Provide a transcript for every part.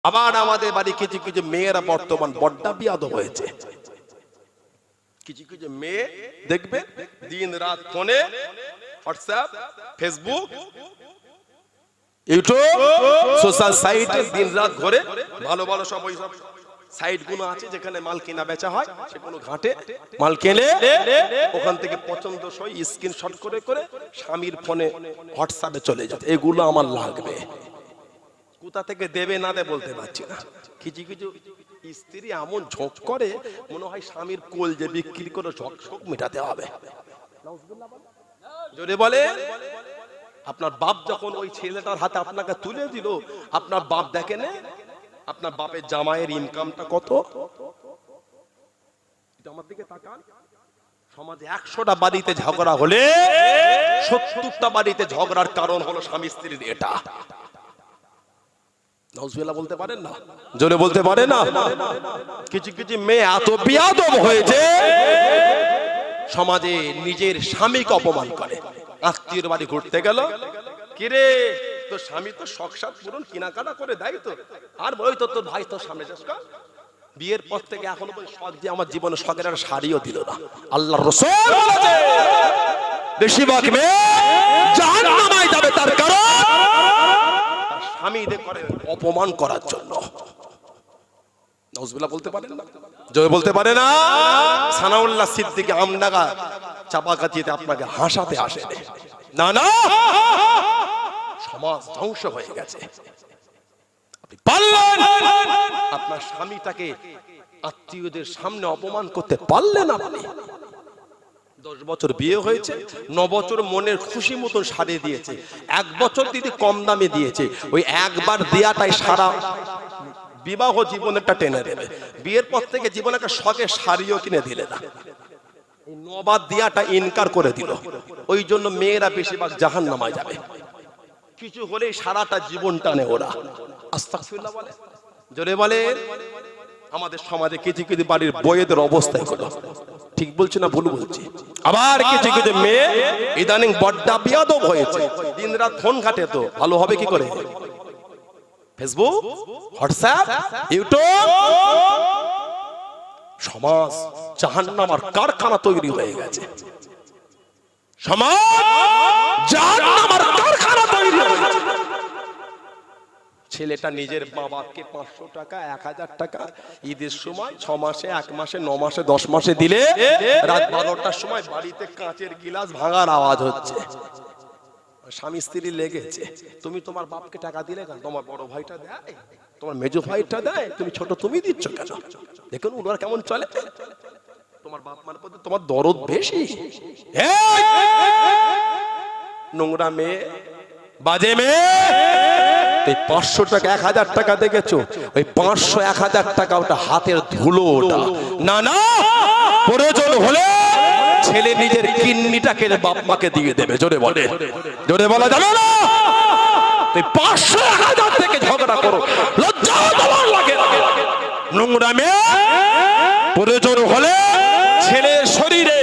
আবার আমাদের বাড়ি কিছু কিছু মেয়েরা বর্তমান বড্ডা বিয়াদব হয়েছে। কিছু কিছু মেয়ে দেখবে দিন রাত ফোনে, হোয়াটসঅ্যাপ, ফেসবুক, ইউটিউব, সোশ্যাল সাইটে দিন রাত ঘরে ভালো ভালো সব ওই সব সাইট গুলো আছে যেখানে মাল কেনা বেচা হয়, সেগুলো ঘাটে মাল কেনে ওখান থেকে পছন্দসই স্ক্রিনশট করে করে স্বামীর ফোনে হোয়াটসঅ্যাপে চলে যায়। এগুলো আমার লাগবে, কোথা থেকে দেবে না দেবে বলতে পারছি না। কিছু কিছু স্ত্রী এমন ঝোঁক করে মনে হয় স্বামীর কোল যে বিক্রি করে ঝোঁক শোক মেটাতে হবে। জোরে বলে, আপনার বাপ যখন ওই ছেলেটার হাতে আপনাকে তুলে দিল, আপনার বাপ দেখেন আপনার বাপের জামাইয়ের ইনকামটা কত। আমার দিকে তাকান, সমাজে 100টা বাড়িতে ঝগড়া হলে 70টা বাড়িতে ঝগড়ার কারণ হলো স্বামী স্ত্রীর এটা। নাউজুবিল্লাহ বলতে পারেন না, জোরে বলতে পারে না। কিছু কিছু মেয়ে এত বিয়াদব হয়েছে সমাজে নিজের স্বামীকে অপমান করে। আত্মীয়র বাড়ি ঘুরতে গেল, কিরে তোর স্বামী তো শখ সাত পূরণ কেনাকাটা করে দেয় তো, আর বই তো তোর ভাই তোর সামনে যাস, বিয়ের পর থেকে এখনো শখ দিয়ে আমার জীবনে শখের একটা শাড়িও দিল না। আল্লাহর রাসূল বলেছে বেশিরভাগ মেয়ে জাহান্নামে যাবে তার কারণ তার স্বামীদের করে অপমান করার জন্য। নাউজুবিল্লাহ বলতে পারেন না, জয় বলতে পারে না। সানাউল্লাহ সিদ্দিকী আমডাঙ্গা চাপাগাছিতে আপনাকে হাসাতে আসে না, না সমাজ ধ্বংস হয়ে গেছে। আপনি পারলেন আপনার স্বামীটাকে আত্মীয়দের সামনে অপমান করতে পারলেন আপনি। 10 বছর বিয়ে হয়েছে, 9 বছর মনের খুশি মতন শাড়ি দিয়েছে, 1 বছর দিদি কম দামে দিয়েছে, ওই একবার দেয়াটাই সারা বিবাহ জীবনটা টেনে দেবে। বিয়ের পর থেকে জীবনে একটা শখের শাড়িও কিনে দিলে না, এই 9 বার দেয়াটা ইনকার করে দিল। ওই জন্য মেয়েরা বেশিরভাগ জাহান্নামে যাবে। কিছু হলেই সারাটা জীবন টানে ওরা। আস্তাগফিরুল্লাহ বলে, জোরে বলে। আমাদের সমাজে কিছু কিছু বাড়ির বউয়েদের অবস্থা এগুলো, ঠিক বলছি না ভুল বলছি? আবার কিছু কিছু মেয়ে ইদানিং বড্ডা বিয়াদব হয়েছে, দিন রাত ফোন ঘাটে, তো ভালো হবে কি করে? ফেসবুক, হোয়াটসঅ্যাপ, ইউটিউব, সমাজ জাহান্নামের কারখানা তৈরি হয়ে গেছে। সমাজ জাহান্নামের কারখানা তৈরি হয়ে গেছে। ছেলেটা নিজের বাবাকে 500 টাকা 1000 টাকা ঈদের সময় 6 মাসে 1 মাসে 9 মাসে 10 মাসে দিলে রাত 12টার সময় বাড়িতে কাঁচের গিলাস ভাঙার আওয়াজ হচ্ছে। স্বামী স্ত্রী লেগেছে, তুমি তোমার বাপকে টাকা দিলে কেন? তোমার বড় ভাইটা দেয়, তোমার মেজো ভাইটা দেয়, তুমি ছোট তুমি দিচ্ছ কেন? দেখুন ওরা কেমন চলে। তোমার বাপ মার প্রতি তোমার দরদ বেশি। নোংরা মেয়ে, বাজে মেয়ে, 500 টাকা 1000 টাকা দেখেছো, ওই 500 1000 টাকা ওটা হাতের ধুলো। ওটা না না, প্রয়োজন হলে ছেলে নিজের কিডনিটাকে বাপ মাকে দিয়ে দেবে। জোরে বলে, জোরে বলা যাবে না। 500 1000 থেকে ঝগড়া করো, লজ্জা তোমার লাগে? নোংরা মেয়ে, প্রয়োজন হলে ছেলের শরীরে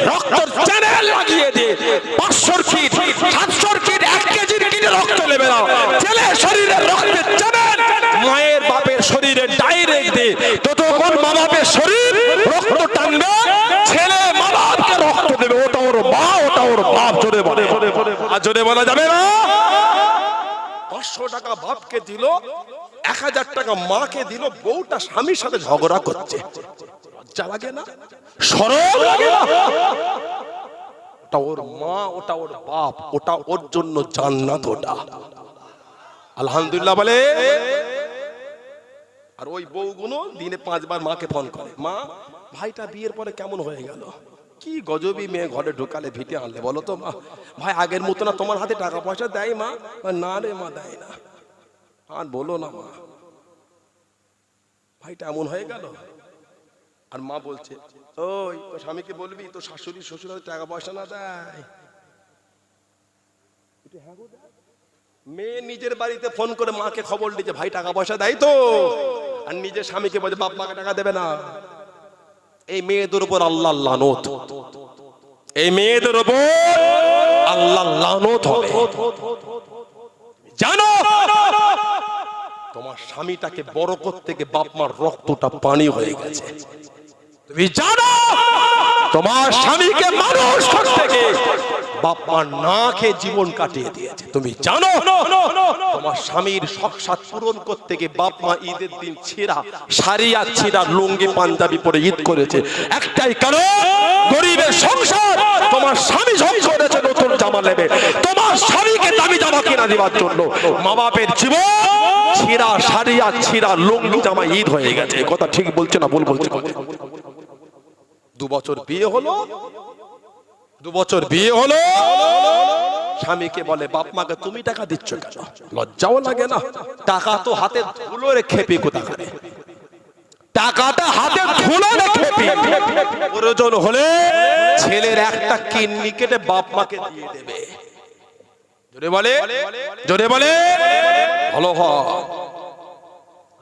রক্তের চ্যানেল লাগিয়ে দিয়ে 500 কিট 700 কিট 1 কেজির কিনে রক্ত নেবে না। ছেলের শরীরে রক্তের চ্যানেল মায়ের বাপের শরীরে ডাইরেক্ট দিয়ে ততক্ষণ মা বাপের শরীর রক্ত টানবে, ছেলে মা বাপকে রক্ত দেবে। ওটা ওর মা, ওটা ওর বাপ। জোরে বলে, আর জোরে বলা যাবে না। 500 টাকা বাপকে দিল, 1000 টাকা মাকে দিল, বউটা স্বামীর সাথে ঝগড়া করছে। লজ্জা লাগে না? শরম লাগে না? ওটা ওর মা, ওটা ওর বাপ, ওটা ওর জন্য জান্নাত। ওটা আলহামদুলিল্লাহ বলে। আর ওই বউগুলো দিনে 5 বার মাকে ফোন করে, মা ভাইটা বিয়ের পরে কেমন হয়ে গেল, কি গজবি মেয়ে ঘরে ঢুকালে ভিটে আনলে বলো তো মা। ভাই আগের মতো না, তোমার হাতে টাকা পয়সা দেয় মা? না রে মা, দেয় না। আর বলো না মা, ভাইটা এমন হয়ে গেল। আর মা বলছে, ওই তোর স্বামীকে বলবি তোর শাশুড়ি শ্বশুর হাতে টাকা পয়সা না দেয়। মেয়ে নিজের বাড়িতে ফোন করে মাকে খবর দিচ্ছে ভাই টাকা পয়সা দেয় তো, আর নিজের স্বামীকে বলছে বাপ মাকে টাকা দেবে না। এই মেয়েদের উপর আল্লাহর লানত, এই মেয়েদের উপর আল্লাহর লানত হবে। জানো তোমার স্বামীটাকে বড় করতে গিয়ে বাপ মার রক্তটা পানি হয়ে গেছে। তুমি জানো তোমার স্বামীকে মানুষ করতে গিয়ে বাপ মা না খেয়ে জীবন কাটিয়ে দিয়েছে। তুমি জানো তোমার স্বামীর শখ পূরণ করতে গিয়ে বাপ মা ঈদের দিন ছিঁড়া শাড়ি আর ছিঁড়া লুঙ্গি পাঞ্জাবি পরে ঈদ করেছে, একটাই কারণ গরিবের সংসার। তোমার স্বামী ঝক করেছে নতুন জামা নেবে, তোমার স্বামীকে দামি জামা কিনা দেওয়ার জন্য মা বাপের জীবন ছিঁড়া শাড়ি আর ছিঁড়া লুঙ্গি জামা ঈদ হয়ে গেছে। কথা ঠিক বলছে না ভুল বলছে? 2 বছর বিয়ে হলো, 2 বছর বিয়ে হলো, স্বামীকে বলে বাপ মাকে তুমি টাকা দিচ্ছ কেন? লজ্জাও লাগে না? টাকা তো হাতে ধুলো রে খেপি, কোথায় টাকাটা হাতে ধুলো রে খেপি। প্রয়োজন হলে ছেলের একটা কিডনি কেটে বাপ মাকে দিয়ে দেবে। জোরে বলে, জোরে বলে ভালো হয়।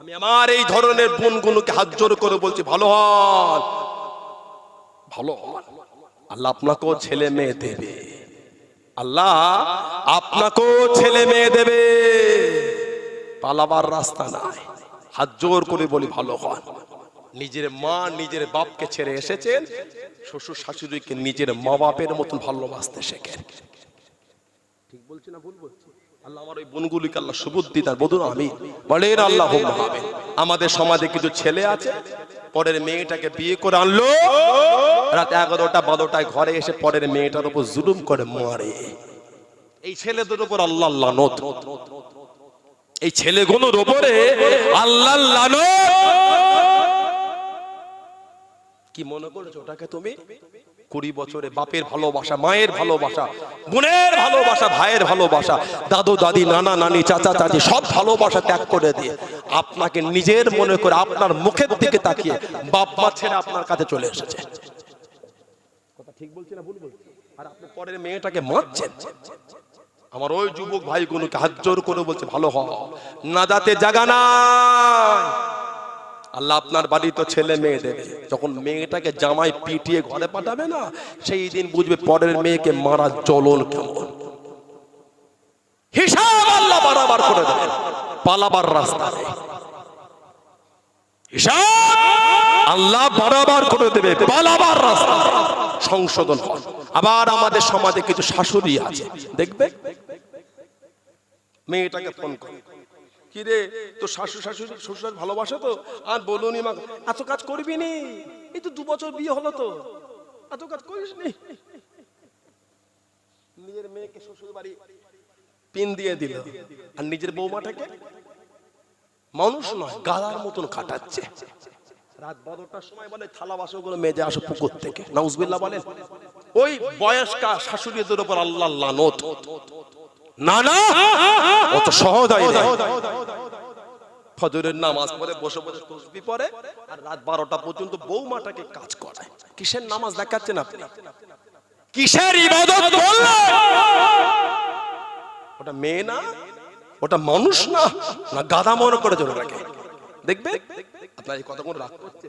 আমি আমার এই ধরনের বোনগুলোকে হাত জোর করে বলছি ভালো হন, ভালো হন। আল্লাহ আপনাকেও ছেলে মেয়ে দেবে, আল্লাহ আপনাকেও ছেলে মেয়ে দেবে, পালাবার রাস্তা নাই। হাত জোর করে বলি ভালো হন। নিজের মা নিজের বাপকে ছেড়ে এসেছেন, শ্বশুর শাশুড়িকে নিজের মা বাপের মতন ভালোবাসতে শেখেন। ঠিক বলছি না ভুল বলছি? আল্লাহ আমার ওই বোনগুলিকে আল্লাহ সুবুদ্ধি দান, বলুন আমি বলেন আল্লাহুম্মা আমিন। আমাদের সমাজে কিছু ছেলে আছে পরের মেয়েটাকে বিয়ে করে আনলো, রাত 11টা 12টায় ঘরে এসে পরের মেয়েটার উপর জুলুম করে মারে। এই ছেলেদের উপর আল্লাহ লানত, এই ছেলেগুলোর উপরে আল্লাহ লানত। কি মনে করছো ওটাকে তুমি? 20 বছরে বাপের ভালোবাসা, মায়ের ভালোবাসা, বোনের ভালোবাসা, ভাইয়ের ভালোবাসা, দাদু দাদি নানা নানি চাচা চাচি সব ভালোবাসা ত্যাগ করে দিয়ে আপনাকে নিজের মনে করে আপনার মুখের দিকে তাকিয়ে বাপ মা ছেড়ে আপনার কাছে চলে এসেছে। কথা ঠিক বলছি না ভুল বলছি? আর আপনি পরের মেয়েটাকে মারছেন। আমার ওই যুবক ভাইগুলোকে হাত জোর করে বলছে ভালো হ, না যাতে জায়গা নাই। আল্লাহ আপনার বাড়ি তো ছেলে মেয়ে দেবে, যখন মেয়েটাকে জামাই পিটিয়ে ঘরে পাঠাবে না, সেই দিন বুঝবে পরের মেয়েকে মারার চলন কেমন। হিসাব আল্লাহ বারবার করে দেবেন, পালাবার রাস্তা নেই। হিসাব আল্লাহ বারবার করে দেবে, পালাবার রাস্তা সংশোধন হয়। আবার আমাদের সমাজে কিছু শাশুড়ি আছে, দেখবে মেয়েটাকে ফোন করে, কি রে তো শাশুড়ি শ্বশুর ভালোবাসা তো, আর বলুনি মা এত কাজ করবি নি, এই তো 2 বছর বিয়ে হলো তো এত কাজ করিস নি। নিজের মেয়েকে শ্বশুর বাড়ি পিন দিয়ে দিল, আর নিজের বৌমাটাকে মানুষ নয় গাধার মতন কাটাচ্ছে। রাত 12টার সময় বলে থালা বাসনগুলো মেজে আসো পুকুর থেকে, নাউজুবিল্লাহ বলেন। ওই বয়স্কা শাশুড়িদের উপর আল্লাহ লানত। না না অত সহজ হয় না। ফজরের নামাজ পড়ে বসে বসে তাসবিহ পড়ে, আর রাত 12টা পর্যন্ত বৌমাটাকে কাজ করায়। কিসের নামাজ দেখাচ্ছেন আপনি? কিসের ইবাদত করলেন? ওটা মেয়ে না, ওটা মানুষ না, না গাধা মনে করে চলে রাখে। দেখবে আপনার এই কতক্ষণ রাগ করছে,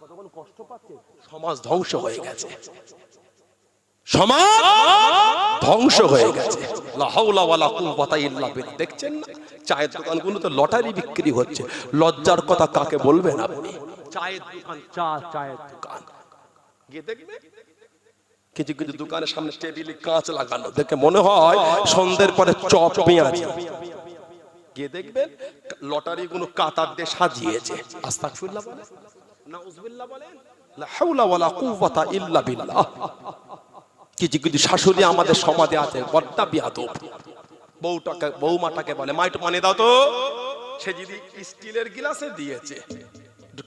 কতক্ষণ কষ্ট পাচ্ছে, সমাজ ধ্বংস হয়ে গেছে, সমাজ ধ্বংস হয়ে গেছে। লা হাওলা ওয়ালা কুওয়াতা ইল্লা বিল্লাহ। দেখছেন না চায়ের দোকানগুলোতে লটারি বিক্রি হচ্ছে, লজ্জার কথা কাকে বলবেন আপনি? চায়ের দোকান, চায়ের দোকান গিয়ে দেখবে কিছু কিছু দোকানের সামনে টেবিলে কাঁচ লাগানো, দেখে মনে হয় সন্ধ্যের পরে চপ পেঁয়াজি। গিয়ে দেখবেন লটারি গুলো কাতার দিয়ে সাজিয়েছে। আস্তাগফিরুল্লাহ বলেন, নাউজুবিল্লাহ বলেন, লা হাওলা ওয়ালা কুওয়াতা ইল্লা বিল্লাহ। কিছু কিছু শাশুড়ি আমাদের সমাজে আছে বড্ডা বিয়াদব। বৌমাটাকে বলে মা একটু পানি দাও তো, সে যদি স্টিলের গিলাসে দিয়েছে,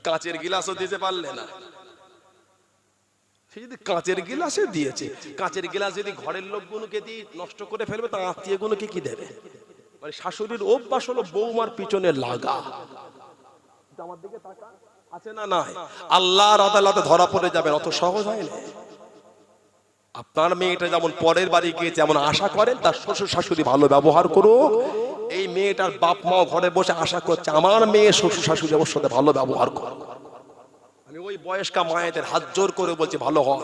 কাঁচের গিলাসও দিতে পারলে না। সে যদি কাঁচের গিলাসে দিয়েছে, কাঁচের গিলাস যদি ঘরের লোকগুলোকে দিয়ে নষ্ট করে ফেলবে, তার আত্মীয় গুলোকে কি দেবে? মানে শাশুড়ির অভ্যাস হলো বৌমার পিছনে লাগা। আমার দিকে তাকা, আছে না নাই? আল্লাহর আদালতে ধরা পড়ে যাবেন, অত সহজ হয় না। আপনার মেয়েটা যেমন পরের বাড়ি গিয়ে যেমন আশা করেন তার শ্বশুর শাশুড়ি ভালো ব্যবহার করুক, এই মেয়েটার বাপ মাও ঘরে বসে আশা করছে আমার মেয়ে শ্বশুর শাশুড়ি ওর সাথে ভালো ব্যবহার করুক। আমি ওই বয়স্কা মায়েদের হাত জোর করে বলছি ভালো হন।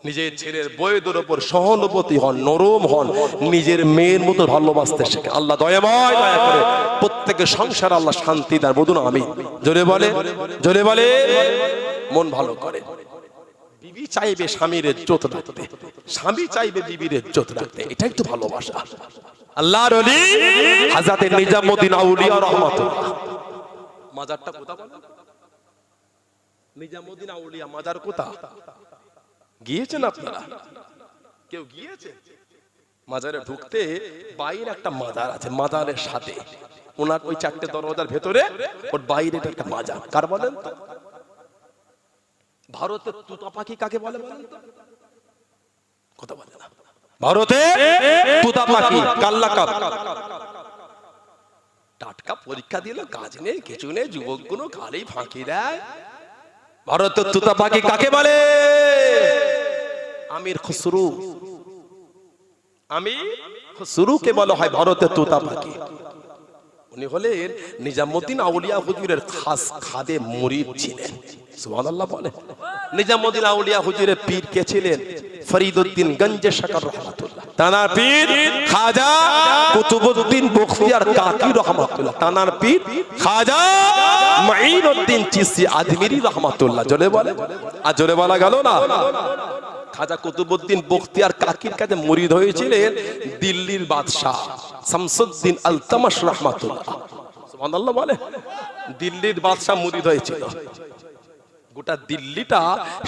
নিজের ছেলের বউয়ের উপর সহানুভূতি হন, নরম হন, নিজের মেয়ের মতো ভালোবাসতে শেখে। আল্লাহ দয়াময়, দয়া করে প্রত্যেকের সংসার আল্লাহ শান্তি দেন, বলুন আমি। জোরে বলে, জোরে বলে, মন ভালো করে। বিবি চাইবে স্বামীর ইজ্জত রাখতে, স্বামী চাইবে বিবির ইজ্জত রাখতে, এটাই তো ভালোবাসা। আল্লাহর ওলি হযরত নিজামউদ্দিন আউলিয়া রাহমাতুল্লাহ, মাজারটা কোথা বলেন? নিজামউদ্দিন আউলিয়া মাজার কোথা? গিয়েছেন আপনারা? কেউ গিয়েছে? মাজারে ঢুকতে বাইরে একটা মাজার আছে, মাজারের সাথে ওনার ওই চারটে দরজার ভেতরে ওর বাইরে একটা মাজার। কার বলেন তো? ভারতের তুতা পাখি কাকে বলে বলেন তো? কথা বলে না। ভারতে তুতা পাখি কাল্লাকাপ, টাটকা পরীক্ষা দিল, কাজ নেই কিছু নেই, যুবকগুলো খালি ফাঁকি দেয়। ভারতের তুতা পাখি কাকে বলে? আমির খুসরু, আমির খুসরুকে বলা হয় ভারতের তুতা পাখি। উনি হলেন নিজামউদ্দিন আউলিয়া হুজুরের খাস খাদেম মুরিদ ছিলেন। সুবহানাল্লাহ বলে। নিজামউদ্দিন আউলিয়া হুজুরের পীর কে ছিলেন? ফরিদউদ্দিন গঞ্জে শাকর রহমাতুল্লাহ। তানার পীর খাজা কুতুবউদ্দিন বখতিয়ার কাকি রহমাতুল্লাহ। তানার পীর খাজা মুঈনুদ্দিন চিশতি আজমিরি রহমাতুল্লাহ। জোরে বলে, আর জোরে বলা গেল না। খাজা কুতুবউদ্দিন বখতিয়ার কাকির কাছে মুরিদ হয়েছিলেন দিল্লির বাদশা শামসুদ্দিন আলতামাশ রহমাতুল্লাহ। সুবহানাল্লাহ বলে। দিল্লির বাদশা মুরিদ হয়েছিল। গোটা দিল্লিটা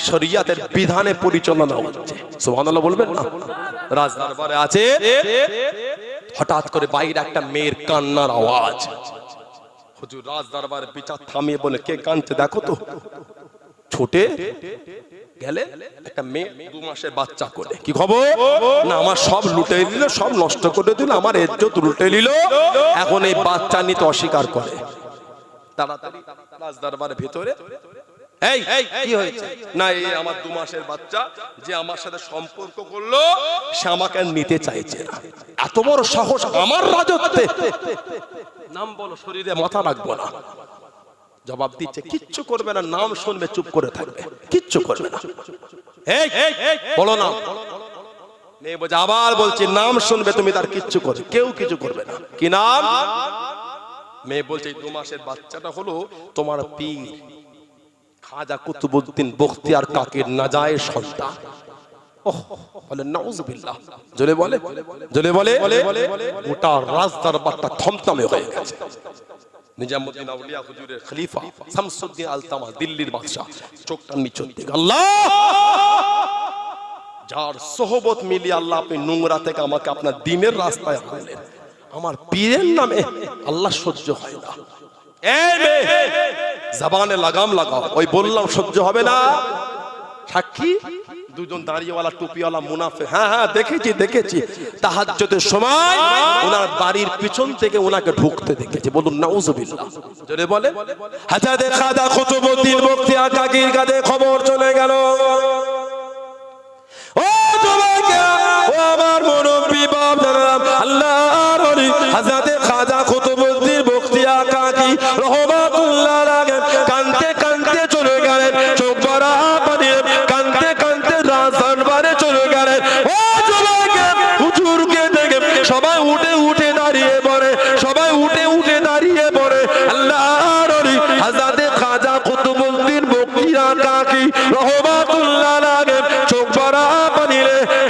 শরিয়াতের বিধানে পরিচালনা হচ্ছে। সুবহানাল্লাহ বলবেন না? রাজদরবারে আছে, হঠাৎ করে বাইরে একটা মেয়ের কান্নার আওয়াজ। হুজুর রাজদরবারে বিচার থামিয়ে বলে, কে কাঁদছে দেখো তো। ছুটে গেলে একটা মেয়ে 2 মাসের বাচ্চা করে। কি খবর? না, আমার সব লুটে দিল, সব নষ্ট করে দিল, আমার ইজ্জত লুটে নিল, এখন এই বাচ্চা নিতে অস্বীকার করে। তাড়াতাড়ি রাজদরবারের ভিতরে, এই কি হয়েছে? না, এই আমার 2 মাসের বাচ্চা, যে আমার সাথে সম্পর্ক করলো সে আমাকে নিতে চাইছে না। এত বড় সাহস আমার রাজত্বে! নাম বলো, শরীরে মাথা রাখবো না। জবাব দিচ্ছে, কিচ্ছু করবে না, নাম শুনবে চুপ করে থাকবে, কিচ্ছু করবে না। এই বলো না। মেয়ে বলছে, আবার বলছি, নাম শুনবে তুমি, তার কিচ্ছু করবে, কেউ কিছু করবে না। কি নাম? মেয়ে বলছে, 2 মাসের বাচ্চাটা হলো তোমার পীর খাজা কুতুবউদ্দিন বখতিয়ার কাকির নাজায়েজ সন্তান। ওহ, বলে নাউজুবিল্লাহ। জোরে বলে, জোরে বলে। গোটা রাজদরবারটা থমথমে হয়ে গেছে। নিজামউদ্দিন আউলিয়া হুজুরের খলিফা শামসুদ্দিন আলতামাশ দিল্লির বাদশা চোখটা নিচের দিকে, আল্লাহ যার সোহবত মিলিয়ে আল্লাহ আপনি নোংরা থেকে আমাকে আপনার দ্বীনের রাস্তায় আনলেন, আমার পীরের নামে আল্লাহ সহ্য হয় না। এই মেয়ে, জবানে লাগাম লাগাও। ওই বললাম সহ্য হবে না। সাক্ষী দুজন দাঁড়িয়েওয়ালা টুপিওয়ালা মুনাফিক। হ্যাঁ দেখেছি। তাহাজ্জুদের সময় ওনার বাড়ির পিছন থেকে ওনাকে ঢুকতে দেখেছি। বলুন নাউজুবিল্লাহ। জোরে বলে। হযরত খাজা কুতুবউদ্দিন বখতিয়ার কাকির কাছে খবর চলে গেল। ও যুবকেরা, ও আমার মুরব্বি বাবারা, আল্লাহর ওলি হযরত খাজা কুতুবউদ্দিন বখতিয়ার কাকি রহমাতুল্লাহ আলাইহি কাঁদতে কাঁদতে চলে গেলেন। চোখ ভরা পানি কাঁদতে কাঁদতে রাজদরবারে চলে গেলেন। ও যুবকেরা, হুজুরকে দেখে সবাই উঠে দাঁড়িয়ে পড়ে, সবাই উঠে দাঁড়িয়ে পড়ে। আল্লাহর ওলি হযরত খাজা কুতুবউদ্দিন বখতিয়ার কাকি রহমাতুল্লাহ আলাইহি চোখ ভরা পানি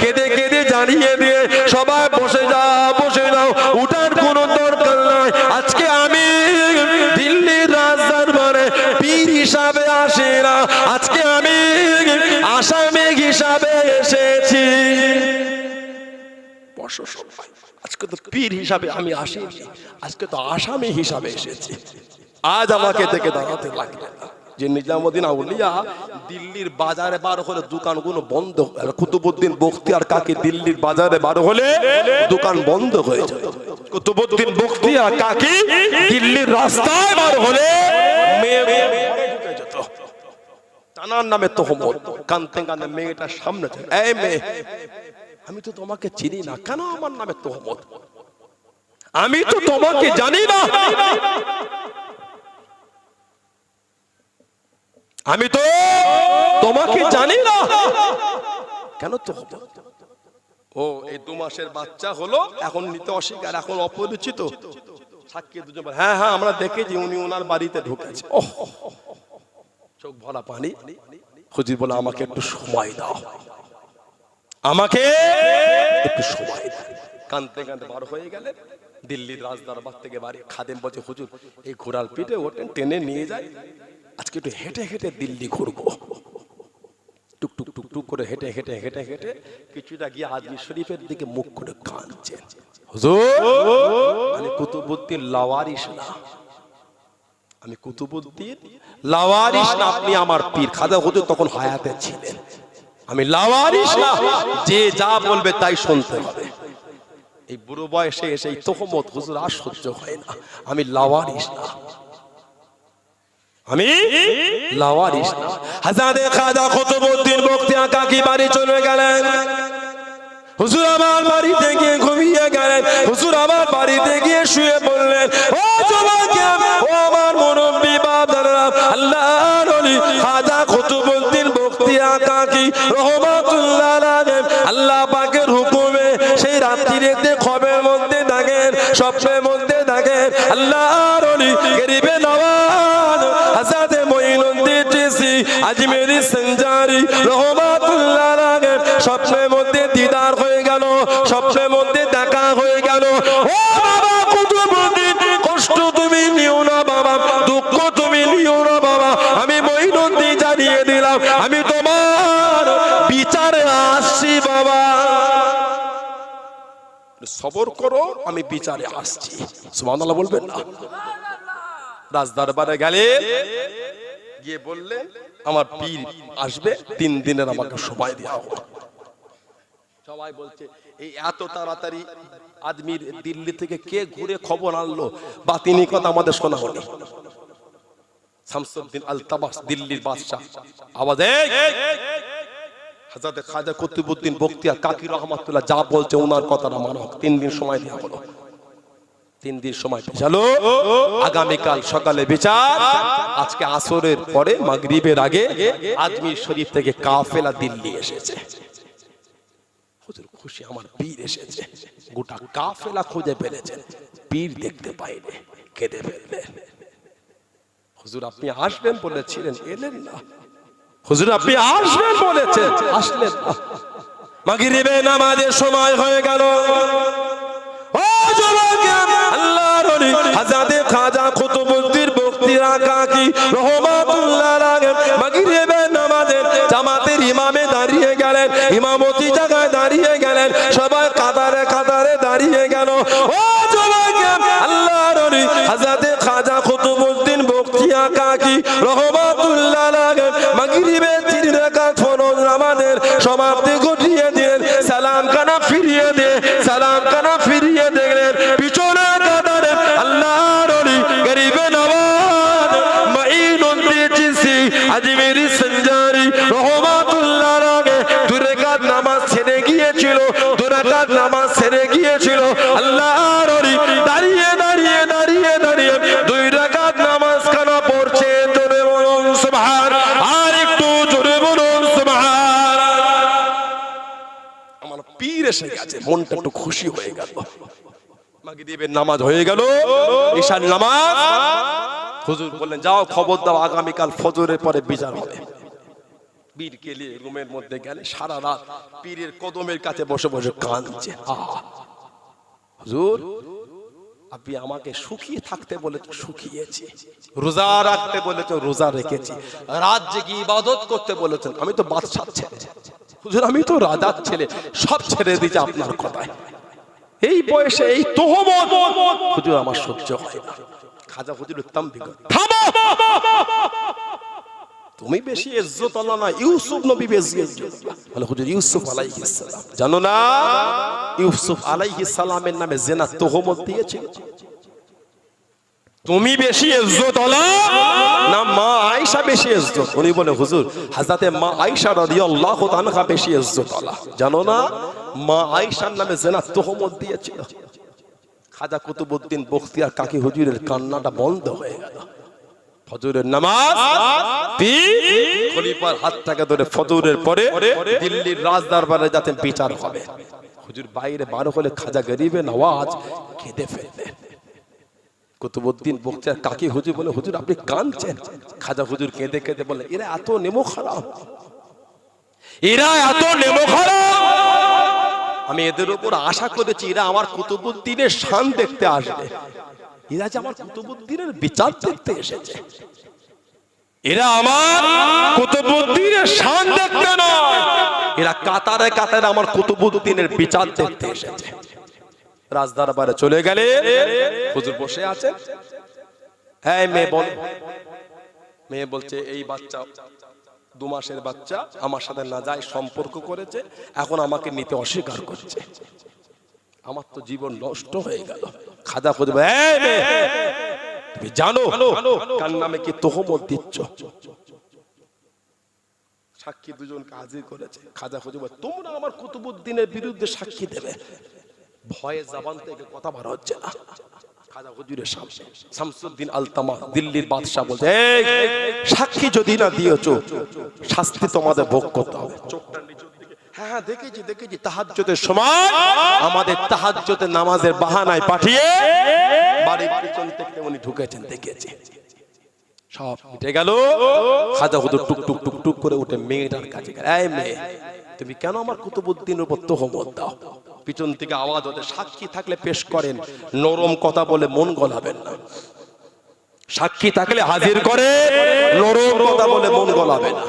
কেঁদে কেঁদে জানিয়ে দিয়ে, সবাই বসে যাও, উঠার কোনো দরকার নাই। আজকে আমি দিল্লির রাজদরবারে পীর হিসাবে আসি না, আজকে আমি আসামি হিসাবে এসেছি। আজকে তো পীর হিসাবে আমি আসিনি, আজকে তো আসামি হিসাবে এসেছি। আজ আমাকে থেকে দাঁড়াতে লাগবে না। যে নিজামউদ্দিন আউলিয়া দিল্লির বাজারে বার হলে দোকানগুলো বন্ধ। কুতুবউদ্দিন বখতিয়ার কাকি দিল্লির বাজারে বার হলে দোকান বন্ধ হয়ে যেত। কুতুবউদ্দিন বখতিয়ার কাকি দিল্লির রাস্তায় বার হলে মেয়ে ঢুকে যেত। তানার নামে তোহমত। কানতে কানতে মেয়েটার সামনে, এই মেয়ে, আমি তো তোমাকে চিনি না, কেন আমার নামে তোহমত? আমি তো তোমাকে জানি না, আমি তো তোমাকে জানি না, কেন তোহমত? ও এই 2 মাসের বাচ্চা হলো, এখন নিতে অস্বীকার, এখন অপরিচিত। সাক্ষী দুজন বলে হ্যাঁ হ্যাঁ আমরা দেখেছি উনি ওনার বাড়িতে ঢুকেছে। ওহ, চোখ ভরা পানি। হুজুর বলে আমাকে একটু সময় দাও, আমাকে একটু সময় দাও। কাঁদতে কাঁদতে বার হয়ে গেলেন দিল্লির রাজদরবার থেকে বাড়ি। খাদেম বলছে হুজুর এই ঘোড়ার পিঠে ওঠেন, টেনে নিয়ে যায়, আজকে একটু হেঁটে হেঁটে দিল্লি ঘুরবো। টুক টুক টুক টুক করে হেঁটে হেঁটে হেঁটে হেঁটে কিছুটা গিয়ে আজমির শরীফের দিকে মুখ করে কাঁদছেন। হুজুর আমি কুতুবউদ্দিন লাওয়ারিস না, আমি কুতুবউদ্দিন লাওয়ারিস না, আপনি আমার পীর। খাজা হুজুর তখন হায়াতে ছিলেন। আমি লাওয়ারিস না, যে যা বলবে তাই শুনতে হবে। এই বুড়ো বয়সে এসে এই তোহমত হুজুর আর সহ্য হয় না। আমি লাওয়ারিস না, আমি লাওয়ারিস না। হযরত খাজা কুতুবউদ্দিন বখতিয়ার কাকি বাড়ি চলে গেলেন। হুজুর আমার বাড়িতে গিয়ে ঘুমিয়ে গেলেন। হুজুর আমার বাড়িতে গিয়ে শুয়ে পড়লেন। ও জবাকে, ও আমার মুরব্বি বাপ দাদা, আল্লাহর ওলি খাজা কুতুবউদ্দিন বখতিয়ার কাকি রহমাতুল্লাহ আলাইহি আল্লাহ পাকের হুকুমে সেই রাত্রিতে খবের মধ্যে থাকেন, স্বপ্নের মধ্যে থাকেন। আল্লাহর ওলি গরিবে নওয়াজ হযরত মঈনুদ্দিন চিশতি আজমেরি সঞ্জারি রহমাতুল্লাহ আলাইহি স্বপ্নের মধ্যে দিদার হয়ে গেল, স্বপ্নের মধ্যে দেখা হয়ে গেল। ও বাবা কুতুবউদ্দিন, কষ্ট তুমি নিও না বাবা, দুঃখ তুমি নিও না বাবা, আমি মঈনুদ্দিন জানিয়ে দিলাম আমি তোমার বিচারে আসছি বাবা, সবর করো, আমি বিচারে আসছি। সুবহানাল্লাহ বলবেন না? রাজদরবারে গেলেন, গিয়ে বললেন আমার পীর আসবে, 3 দিনের আমাকে সময় দেওয়া হোক। সবাই বলছে এই এত তাড়াতাড়ি আজমির দিল্লি থেকে কে ঘুরে খবর আনলো? বাতিনি কথা আমাদের শোনা হলো। শামসুদ্দিন আলতাবাস দিল্লির বাদশা আওয়াজ, হযরত খাজা কুতুবউদ্দিন বখতিয়ার কাকি রহমাতুল্লাহ যা বলছে ওনার কথাটা মানো। 3 দিন সময় দেওয়া হলো। 3 দিন সময় পেছালো। আগামীকাল সকালে বিচার। আজকে আসরের পরে মাগরিবের আগে আজমির শরীফ থেকে কাফেলা দিল্লি এসেছে। হুজুর খুশি, আমার পীর এসেছে। গোটা কাফেলা খুঁজে ফেলেছেন, পীর দেখতে পাইনি, কেঁদে ফেললেন। হুজুর আপনি আসবেন বলেছিলেন, এলেন না। হুজুর আপনি আসবেন বলেছেন, আসলেন না। মাগরিবে নামাজের সময় হয়ে গেল। ও যুবক, আল্লাহর ওলি হযরত খাজা কুতুবউদ্দিন বখতিয়ার কাকি রহমাতুল্লাহ আলাইহি মাগরিবে নামাজের জামাতের ইমামে দাঁড়িয়ে গেলেন, ইমামতি জায়গায় দাঁড়িয়ে গেলেন, সবাই কাতারে কাতারে দাঁড়িয়ে গেল। ও যুবক, আল্লাহর ওলি হযরত খাজা কুতুবউদ্দিন বখতিয়ার কাকি রহমাতুল্লাহ আলাইহি মাগরিবে 3 রাকাত ফরজ নামাজের সমাপ্তি ঘটিয়ে দিলেন। সালাম কানা ফিরিয়ে দিয়ে, সালাম কানা ফিরিয়ে দেখলেন পিছনে কাতারে আল্লাহর ওলি গরিবে নওয়াজ মঈনুদ্দিন চিশতি আজমেরি সঞ্জারি রহমাতুল্লাহ আলাইহি 2 রাকাত নামাজ ছেড়ে গিয়েছিল, 2 রাকাত নামাজ ছেড়ে গিয়েছিল। আল্লাহর ওলি দাঁড়িয়ে দাঁড়িয়ে দাঁড়িয়ে দাঁড়িয়ে 2 রাকাত নামাজ খানা পড়ছে। জোরে বলুন সুবহান, আর একটু জোরে বলুন সুবহান। আমার পীর এসে গেছে, মনটা একটু খুশি হয়ে গেল। মাগরিবের নামাজ হয়ে গেল, ঈশার নামাজ। হুজুর বললেন যাও খবর দাও আগামীকাল ফজরের পরে বিচার হবে। পীরকে নিয়ে রুমের মধ্যে গেলে সারা রাত পীরের কদমের কাছে বসে বসে কাঁদছে। হুজুর আপনি আমাকে সুখিয়ে থাকতে বলেছেন, সুখিয়েছি। রোজা রাখতে বলেছেন, রোজা রেখেছি। রাত জেগে ইবাদত করতে বলেছেন, আমি তো বাদশার ছেলে। হুজুর আমি তো রাজার ছেলে, সব ছেড়ে দিয়েছি আপনার কথায়। এই বয়সে এই তোহমত হুজুর আমার সহ্য হয় না। খাজা হুজুর তামবি করে, থামো, তুমি বেশি ইজ্জত আল্লাহ না, ইউসুফ নবী বেশি ইজ্জত। বলে হুজুর ইউসুফ আলাইহিস সালাম জানো না, ইউসুফ আলাইহিস সালামের নামে জিনা তোহমত দিয়েছিল। তুমি বেশি ইজ্জত আল্লাহ না, মা আয়েশা বেশি ইজ্জত। উনি বলে হুজুর হযরতে মা আয়েশা রাদিয়াল্লাহু তাআলা বেশি ইজ্জত আল্লাহ। জানো না মা আয়েশার নামে জিনা তোহমত দিয়েছিল। খাজা কুতুবউদ্দিন বখতিয়ার কাকি হুজুরের কান্নাটা বন্ধ হয়ে গেল। ফজরের নামাজ খলিফার হাতটাকে ধরে ফজরের পরে দিল্লির রাজদরবারে যাতে বিচার হবে। হুজুর বাইরে বার হলে খাজা গরিবে নওয়াজ কেঁদে ফেললেন। কুতুবউদ্দিন বকতিয়ার কাকি হুজুর বলে, হুজুর আপনি কাঁদছেন? খাজা হুজুর কেঁদে কেঁদে বলে, এরা এত নেমো খারাপ, এরা এত নেমো খারাপ, আমি এদের উপর আশা করেছি এরা আমার কুতুবউদ্দিনের শান দেখতে আসবে, এরা যে আমার কুতুবউদ্দিনের বিচার দেখতে এসেছে, এরা আমার কুতুবউদ্দিনের শান দেখতে নয়, এরা কাতারে কাতারে আমার কুতুবউদ্দিনের বিচার দেখতে এসেছে। রাজদরবারে চলে গেলে হুজুর বসে আছে। হ্যাঁ মেয়ে বল। মেয়ে বলছে, এই বাচ্চা 2 মাসের বাচ্চা আমার সাথে নাজায়েজ সম্পর্ক করেছে, এখন আমাকে নিতে অস্বীকার করছে, আমার তো জীবন নষ্ট হয়ে গেল। খাজা খুঁজবে, তুমি জানো কার নামে কি তোহমত দিচ্ছ? সাক্ষী দুজনকে হাজির করেছে। খাজা খুঁজবে, তোমরা আমার কুতুবউদ্দিনের বিরুদ্ধে সাক্ষী দেবে, ভয়ে জবান থেকে কথা বার হচ্ছে না। খাজা হুজুরের সামনে শামসুদ্দিন আলতামা দিল্লির বাদশা বলছে, সাক্ষী যদি না দিয়েছো শাস্তি তোমাদের ভোগ করতে হবে। চোখটা নিচের দিকে, হ্যাঁ দেখেছি দেখেছি, তাহাজ্জুদের সময় আমাদের তাহাজ্জুদের নামাজের বাহানায় পাঠিয়ে বাড়ির পিছন থেকে উনি ঢুকেছেন, দেখেছি। সব মিটে গেল। খাজা হুজুর টুক টুক টুক টুক করে উঠে মেয়েটার কাছে গেল, এই মেয়ে তুমি কেন আমার কুতুবউদ্দিনের উপর তোহমত দাও? পিছন থেকে আওয়াজ হতে, সাক্ষী থাকলে পেশ করেন, নরম কথা বলে মন গলাবেন না। সাক্ষী থাকলে হাজির করে, নরম কথা বলে মন গলাবেন না।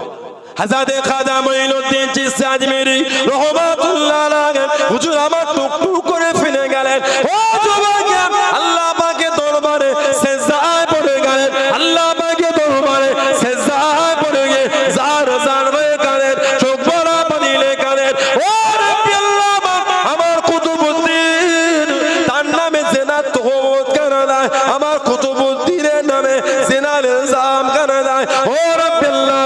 হযরত খাজা মঈনুদ্দিন চিশতি আজমেরী রাহমাতুল্লাহ আলাইহি হুজুর আমার টুক টুক করে ফেলে গেলেন। ও যুবক, আল্লাহ পাকের দরবারে সিজদায় পড়ে গেলেন, আল্লাহ পাকের দরবারে সিজদায় পড়ে গিয়ে জার জার হয়ে গেলেন, চোখ ভরা পানি লে গেলেন। ও রব্বি আল্লাহ, আমার কুতুবউদ্দিন তার নামে জিনা তোহমত করে দেয়, আমার কুতুবউদ্দিনের নামে জিনার ইলজাম করে দেয়। ও রব্বি আল্লাহ,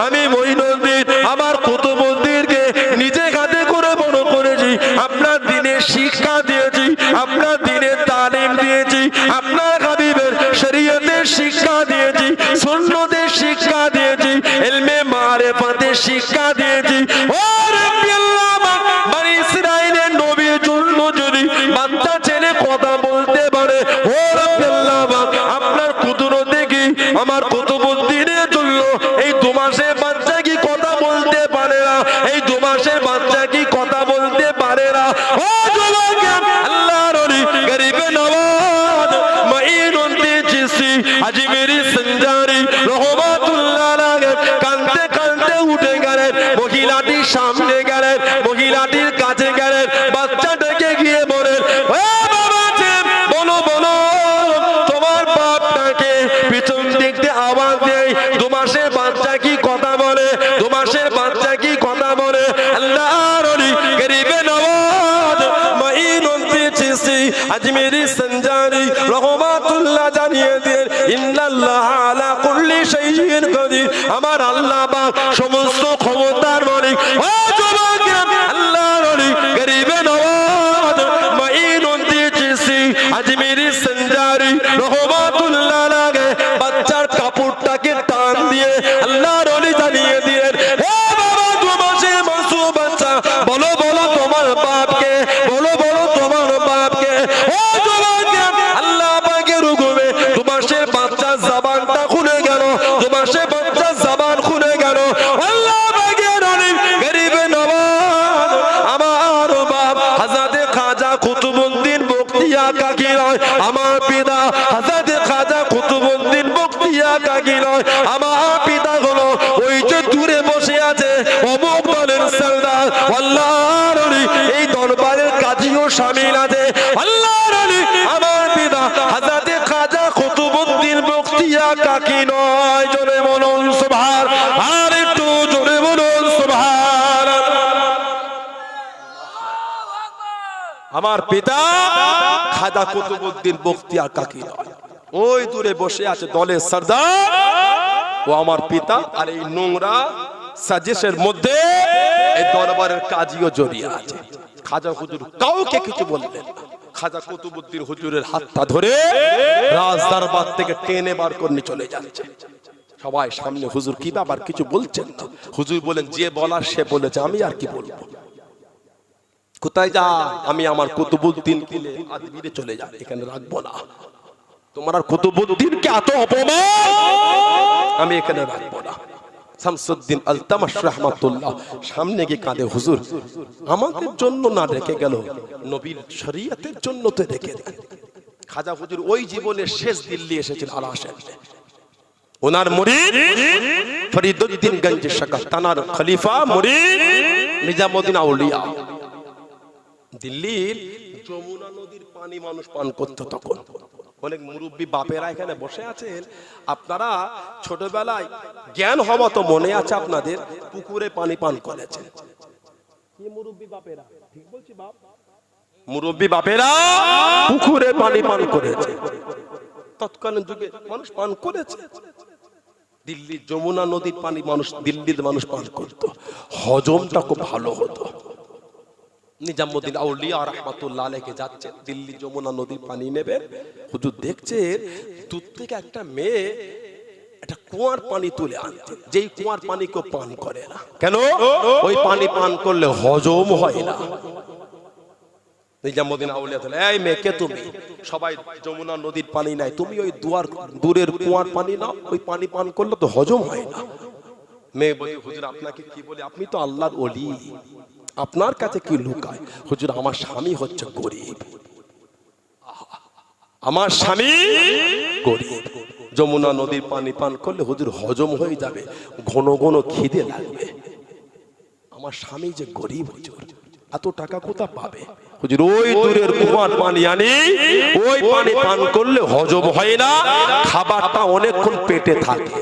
আমি মঈনুদ্দিন আমার কুতুবউদ্দিনকে নিজে হাতে করে বড় করেছি, আপনার দ্বীনের শিক্ষা দিয়েছি, আপনার দ্বীনের তালিম দিয়েছি, আপনার হাবিবের শরীয়তের শিক্ষা দিয়েছি, সুন্নতের শিক্ষা দিয়েছি, ইলমে মারিফাতের শিক্ষা দিয়েছি। ও রব্বি আল্লাহ, বনি ইসরাইলের নবীর জন্য যদি বাচ্চা ছেলে কথা বলতে পারে, ও রব্বি আল্লাহ, আপনার কুদরতে কি আমার কুতুবউদ্দিনের জন্য এই 2 মাসের বাচ্চা কি কথা বলতে পারে না? এই 2 মাসের বাচ্চা কি কথা বলতে পারে না? ও যুবক, আল্লাহর ওলি গরিবে নওয়াজ মঈনুদ্দিন চিশতি আজমেরী সঞ্জারি রাহমাতুল্লাহ আলাইহি কাঁদতে কাঁদতে উঠে গেলেন, মহিলাটির সামনে গেলেন, মহিলাটির কাছে গেলেন, বাচ্চাটাকে গিয়ে বলেন, ও বাবাজি বলো বলো তোমার বাপটাকে। পিছন দিকতে আওয়াজ দেয়, 2 মাসের বাচ্চা কি কথা বলে? 2 মাসের বাচ্চা কি কথা বলে? আল্লাহর ওলি গরিবে নওয়াজ মঈনুদ্দিন চিশতি আজমেরী সঞ্জারি রাহমাতুল্লাহ জানিয়ে দেন, ইন্নাল্লাহ আলা কুল্লি শাইইন কাদির, আমার আল্লাহ পাক সমস্ত ক্ষমতার মালিক। ও যুবক, আল্লাহর ওলি গরিবে নওয়াজ মঈনুদ্দিন চিশতি আজমেরী সঞ্জারি রাহমাতুল্লাহ আলাইহি বাচ্চার কাপড়টাকে টান দিয়ে আল্লাহর ওলি জানিয়ে দিলেন, হে বাবা 2 মাসের মাসুম বাচ্চা, বলো বলো তোমার বাপকে, বলো বলো তোমার বাপকে। ও যুবক, আল্লাহ পাকের হুকুমে 2 মাসের বাচ্চা জবানটা খুলে গেল, 2 মাসের বাচ্চা জবান খুলে গেল। আল্লাহ পাকের ওলি গরিবে নওয়াজ আমার বাপ হযরত খাজা কুতুবউদ্দিন বখতিয়ার কাকি নয়, আমার পিতা হযরত খাজা কুতুবউদ্দিন বখতিয়ার কাকি নয়, আমার পিতা হলো ওই যে দূরে বসে আছে অমুক দলের সরদার। আল্লাহর ওলি এই দরবারের কাজীও শামিল আছে। আল্লাহর ওলি আমার পিতা হযরত খাজা কুতুবউদ্দিন বখতিয়ার কাকি নয়। জোরে বলুন সুবহান, আর একটু জোরে বলুন সুবহানাল্লাহ। আমার পিতা খাজা কুতুবউদ্দিন বখতিয়ার কাকি নয়, ওই দূরে বসে আছে দলের সরদার, ও আমার পিতা। আর এই নোংরা সাজিশের মধ্যে এই দরবারের কাজীও জড়িয়ে আছে। খাজা হুজুর কাউকে কিছু বললেন না। খাজা কুতুবউদ্দিন হুজুরের হাতটা ধরে রাজ দরবার থেকে টেনে বার করে চলে যাচ্ছে। সবাই সামনে, হুজুর কি ব্যাপার, কিছু বলছেন না? হুজুর বলেন, যে বলার সে বলেছে, আমি আর কি বলবো। কোথায় যা? আমি আমার কুতুবউদ্দিন কিলে আজমিরে চলে যাই, এখানে রাখবো না। তোমার আর কুতুবউদ্দিনকে এত অপমান, আমি এখানে রাখবো না। শামসুদ্দিন আলতামাশ রাহমাতুল্লাহ সামনে গিয়ে কাঁদে, হুজুর আমাদের জন্য না রেখে গেল, নবীর শরীয়তের জন্য তো রেখে দেন। খাজা হুজুর ওই জীবনের শেষ দিল্লি এসেছেন, আর আসেন। ওনার মুরিদ ফরিদউদ্দিন গঞ্জ শাখা তানার খলিফা মুরিদ নিজামউদ্দিন আউলিয়া দিল্লির যমুনা নদীর পানি মানুষ পান করত। তখন অনেক মুরব্বী বাপেরা এখানে বসে আছেন। আপনারা ছোটবেলায় জ্ঞান হওয়া তো মনে আছে আপনাদের, পুকুরে পানি পান করেছেন। কি মুরব্বী বাপেরা, ঠিক বলছি বাপ? মুরব্বী বাপেরা পুকুরে পানি পান করেছে, তৎকালীন যুগে মানুষ পান করেছে। দিল্লির যমুনা নদীর পানি মানুষ, দিল্লির মানুষ পান করত, হজমটা খুব ভালো হতো। নিজামউদ্দিন আউলিয়া রাহমাতুল্লাহ আলাইহি যাচ্ছে দিল্লি যমুনা নদীর পানি নেবে। হুজুর দেখছে দূর থেকে একটা মেয়ে একটা কুয়ার পানি তুলে আনছে, যেই কুয়ার পানি কেউ পান করে না। কেন? ওই পানি পান করলে হজম হয় না। নিজামউদ্দিন আউলিয়া বলে, এই মেয়ে কে তুমি? সবাই যমুনা নদীর পানি নাই, তুমি ওই দূরের কুয়ার পানি নাও, ওই পানি পান করলে তো হজম হয় না। মেয়ে বলে, হুজুর আপনাকে কি বলি, আপনি তো আল্লাহর ওলি, আপনার কাছে কি লুকায়? হুজুর আমার স্বামী হচ্ছে গরিব, আমার স্বামী গরিব, যমুনা নদীর পানি পান করলে হুজুর হজম হয়ে যাবে, ঘন ঘন খিদে লাগবে। আমার স্বামী যে গরিব, হুজুর এত টাকা কোথা পাবে? হুজুর ওই দূরের কুয়ার পানি আনি, ওই পানি পান করলে হজম হয় না, খাবারটা অনেকক্ষণ পেটে থাকে।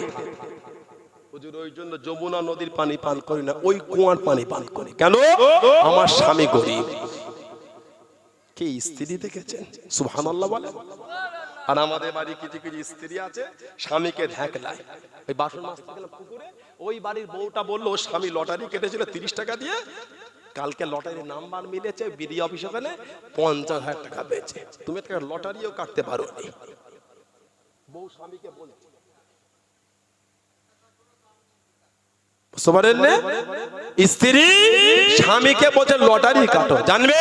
হুজুর ওই জন্য যমুনা নদীর পানি পান করি না, ওই কুয়ার পানি পান করি। কেন? আমার স্বামী গরিব। কি স্ত্রী দেখেছেন? সুবহানাল্লাহ বলেন। আর আমাদের বাড়ি কিছু কিছু স্ত্রী আছে, স্বামীকে ঢাকলায় ওই বাসন মাজতে গেল পুকুরে, ওই বাড়ির বউটা বললো স্বামী লটারি কেটেছিল 30 টাকা দিয়ে, কালকে লটারির নাম্বার মিলেছে, বিডি অফিসে গেলে 50,000 টাকা পেয়েছে। তুমি একটা লটারিও কাটতে পারো নি। বউ স্বামীকে বলে, স্ত্রী স্বামীকে বলছে লটারি কাটো, জানবে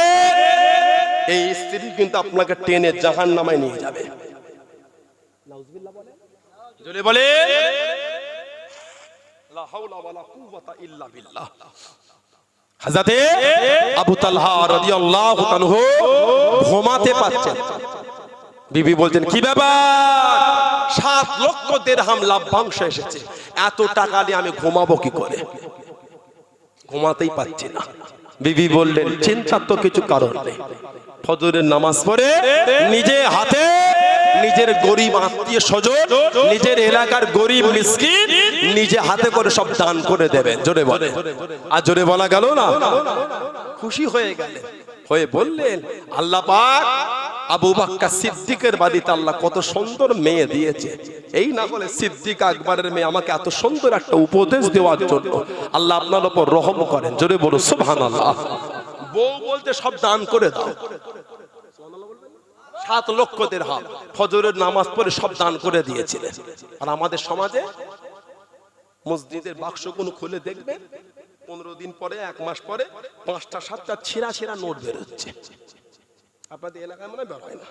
এই স্ত্রী কিন্তু আপনাকে টেনে জাহান্নামে নিয়ে যাবে। নাউজুবিল্লাহ বলে, জোরে বলে লা হাওলা ওয়ালা কুওয়াতা ইল্লা বিল্লাহ। হযরতে আবু তালহা রাদিয়াল্লাহু আনহু ঘুমাতে পারছেন, বিবি বলছেন কি ব্যাপার? 7 লক্ষ দিরহাম লাভ্যাংশ এসেছে, এত টাকা দিয়ে আমি ঘুমাবো কি করে? ঘুমাতেই পাচ্ছি না। বিবি বললেন চিন্তার তো কিছু কারণ নেই, ফজরের নামাজ পড়ে নিজে হাতে নিজের গরিব আত্মীয় স্বজন, নিজের এলাকার গরিব মিসকিন নিজে হাতে করে সব দান করে দেবেন। জোরে বলে, আর জোরে বলা গেল না? খুশি হয়ে গেলেন, হয়ে বললেন আল্লাহ পাক আবু বকর সিদ্দিকের বাড়িতে আল্লাহ কত সুন্দর মেয়ে দিয়েছে, এই না বলে সিদ্দিক আকবরের মেয়ে আমাকে এত সুন্দর একটা উপদেশ দেওয়ার জন্য আল্লাহ আপনার উপর রহম করেন। জোরে বলো সুবহানাল্লাহ। বউ বলতে সব দান করে দাও, 7 লক্ষ দিরহাম ফজরের নামাজ পড়ে সব দান করে দিয়েছিলেন। আর আমাদের সমাজে মসজিদের বাক্সগুলো খুলে দেখবেন 15 দিন পরে, 1 মাস পরে 5টা 7টা ছিঁড়া ছিঁড়া নোট বের হচ্ছে। আপনাদের এলাকায় মনে বের হয় না?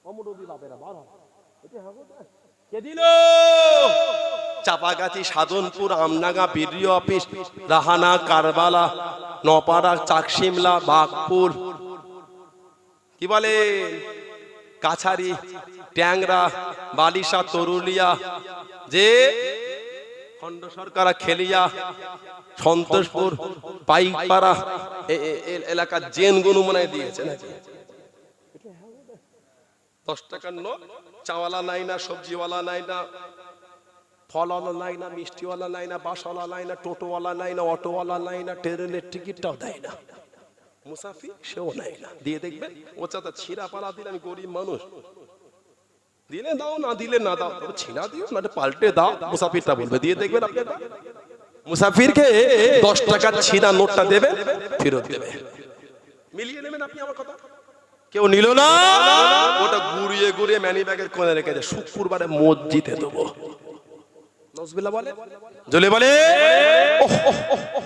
অমরবি বাপেরা বার হয়, কে দিল? চাপাগাছি, সাধনপুর, আমনাগা, বিডিও অফিস, রাহানা, কারবালা, নপাড়া, চাকসিমলা, বাগপুর, কি বলে কাছারি, ট্যাংরা, বালিশা, তরুলিয়া, যে খন্ড সরকার, খেলিয়া, সন্তোষপুর, পাইকপাড়া এলাকার জেন গুলো মনে দিয়েছে নাকি? 10 টাকার নোট, চাওয়ালা নাই না, সবজিওয়ালা নাই না, ফলওয়ালা নাই না, মিষ্টিওয়ালা নাই না, বাসওয়ালা নাই না, টোটোওয়ালা নাই না, অটোওয়ালা নাই না, ট্রেনের টিকিটটাও দেয় না, মুসাফির সেও নাই না। দিয়ে দেখবেন ও চাচা ছিঁড়া পালা দিলে আমি গরিব মানুষ, দিলে দাও, না দিলে না দাও, ছিঁড়া দিও না পাল্টে দাও, মুসাফিরটা বলবে। দিয়ে দেখবেন আপনি মুসাফিরকে 10 টাকার ছিঁড়া নোটটা দেবে, ফেরত দেবে। মিলিয়ে নেবেন আপনি আমার কথা। কেউ নিল না, ওটা ঘুরিয়ে ঘুরিয়ে ম্যানি ব্যাগের কোণে রেখে দেয়, শুক্রবারে মসজিদে দেবো। নাউজুবিল্লাহ বলে, জলে বলে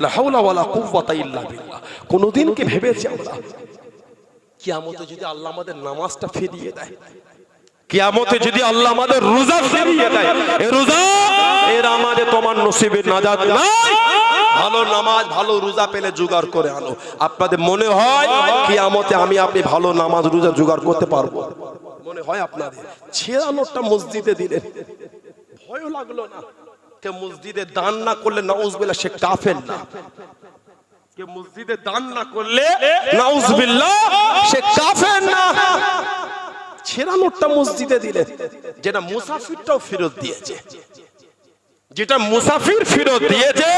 লা হাওলা ওয়ালা কুওয়াতা ইল্লা বিল্লাহ। কোনদিন কি ভেবেছি আমরা কিয়ামতে যদি আল্লাহ আমাদের নামাজটা ফিরিয়ে দেয়, কিয়ামতে যদি আল্লাহ আমাদের রোজা ফিরিয়ে দেয়, এই রোজা এর আমাদের তোমার নসিবে নাজাত নাই। ভালো নামাজ ভালো রোজা পেলে জোগাড় করে আনো। আপনাদের মনে হয় কিয়ামতে আমি আপনি ভালো নামাজ রোজা জোগাড় করতে পারবো? মনে হয় আপনাদের? 96টা মসজিদে দিলেন, ভয় লাগলো না? কে মসজিদে দান না করলে নাউজুবিল্লাহ সে কাফের না? কে মসজিদে দান না করলে নাউজুবিল্লাহ সে কাফের না? 96টা মসজিদে দিলেন, যেটা মুসাফিরটাও ফেরত দিয়েছে, যেটা মুসাফির ফেরত দিয়েছে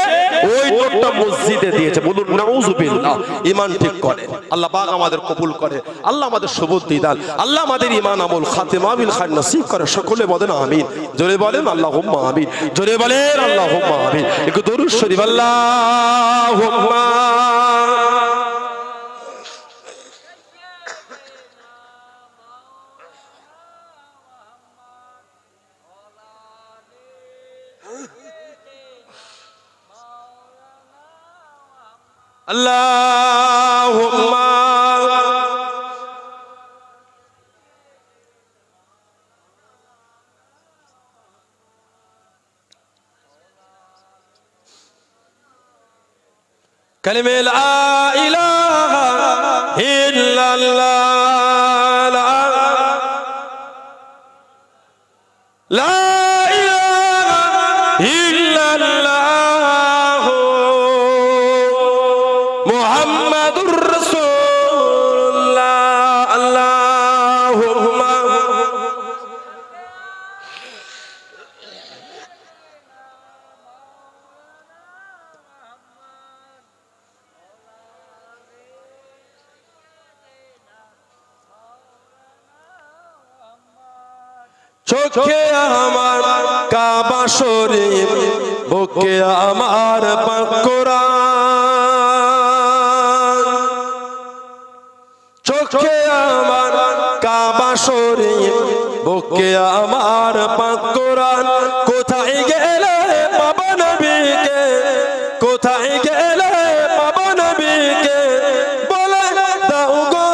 ওই নোটটা মসজিদে দিয়েছে। বলুন নাউজুবিল্লাহ। ঈমান ঠিক করে আল্লাহ পাক আমাদের কবুল করে, আল্লাহ আমাদের সুবুদ্ধি দান, আল্লাহ আমাদের ঈমান আমল খাতেমা বিল খায়র নসিব করে। সকলে বলেন আমিন। জোরে বলেন আল্লাহুম্মা আমিন। জোরে বলেন আল্লাহুম্মা আমিন। একটু দরুদ শরীফ আল্লাহুম্মা। আল্লাহুম্মা কালিমা লা ইলাহা ইল্লাল্লাহ, লা ইলাহা ইল্লাল্লাহ মুহাম্মাদুর রাসূলুল্লাহ। আল্লাহুম্মা চোখে আমার কাবা শরীফ, বুকে আমার পাক কোরআন। চোখে আমার কাবা শরীফ, বুকে আমার পাক কোরআন। কোথায় গেলে পাবো নবীকে, কোথায় গেলে পাবো নবীকে, বলে দাও গো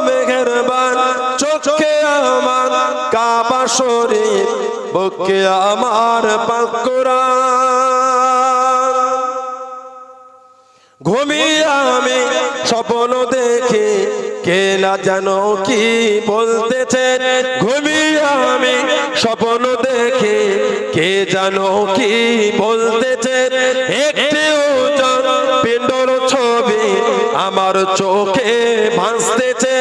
মেহেরবান। চোখে আমার কাবা শরীফ, বুকে আমার পাক কোরআন। ঘুমিয়ে আমি স্বপ্ন দেখি, কে না জানো কি বলতেছে। ঘুমিয়ে আমি স্বপ্ন দেখি, কে জানো কি বলতেছে। একটি উজ্জ্বল পিণ্ডর ছবি আমার চোখে ভাসতেছে,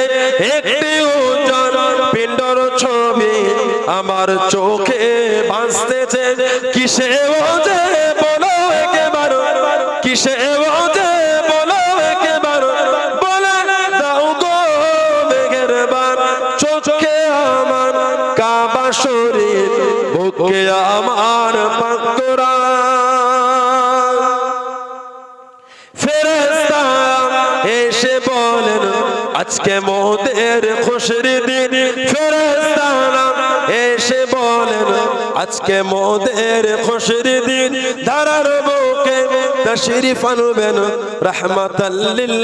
একটি উজ্জ্বল পিণ্ডর ছবি আমার চোখে ভাসতেছে। কিসে ওজে বলো একেবারে, কিসে ওজে বলো একেবারে, বলে দাও গো মেহেরবান। চোখে আমার কাবা শরীফ, বুকে আমার পাক কোরআন। ফেরেশতা এসে বলেন আজকে মোদের খুশির দিন। ফেরেশতা এসে বলেন আজকে মোদের খুশির দিন। ধারার বুকে তশরিফ আনবেন রাহমাতাল লিল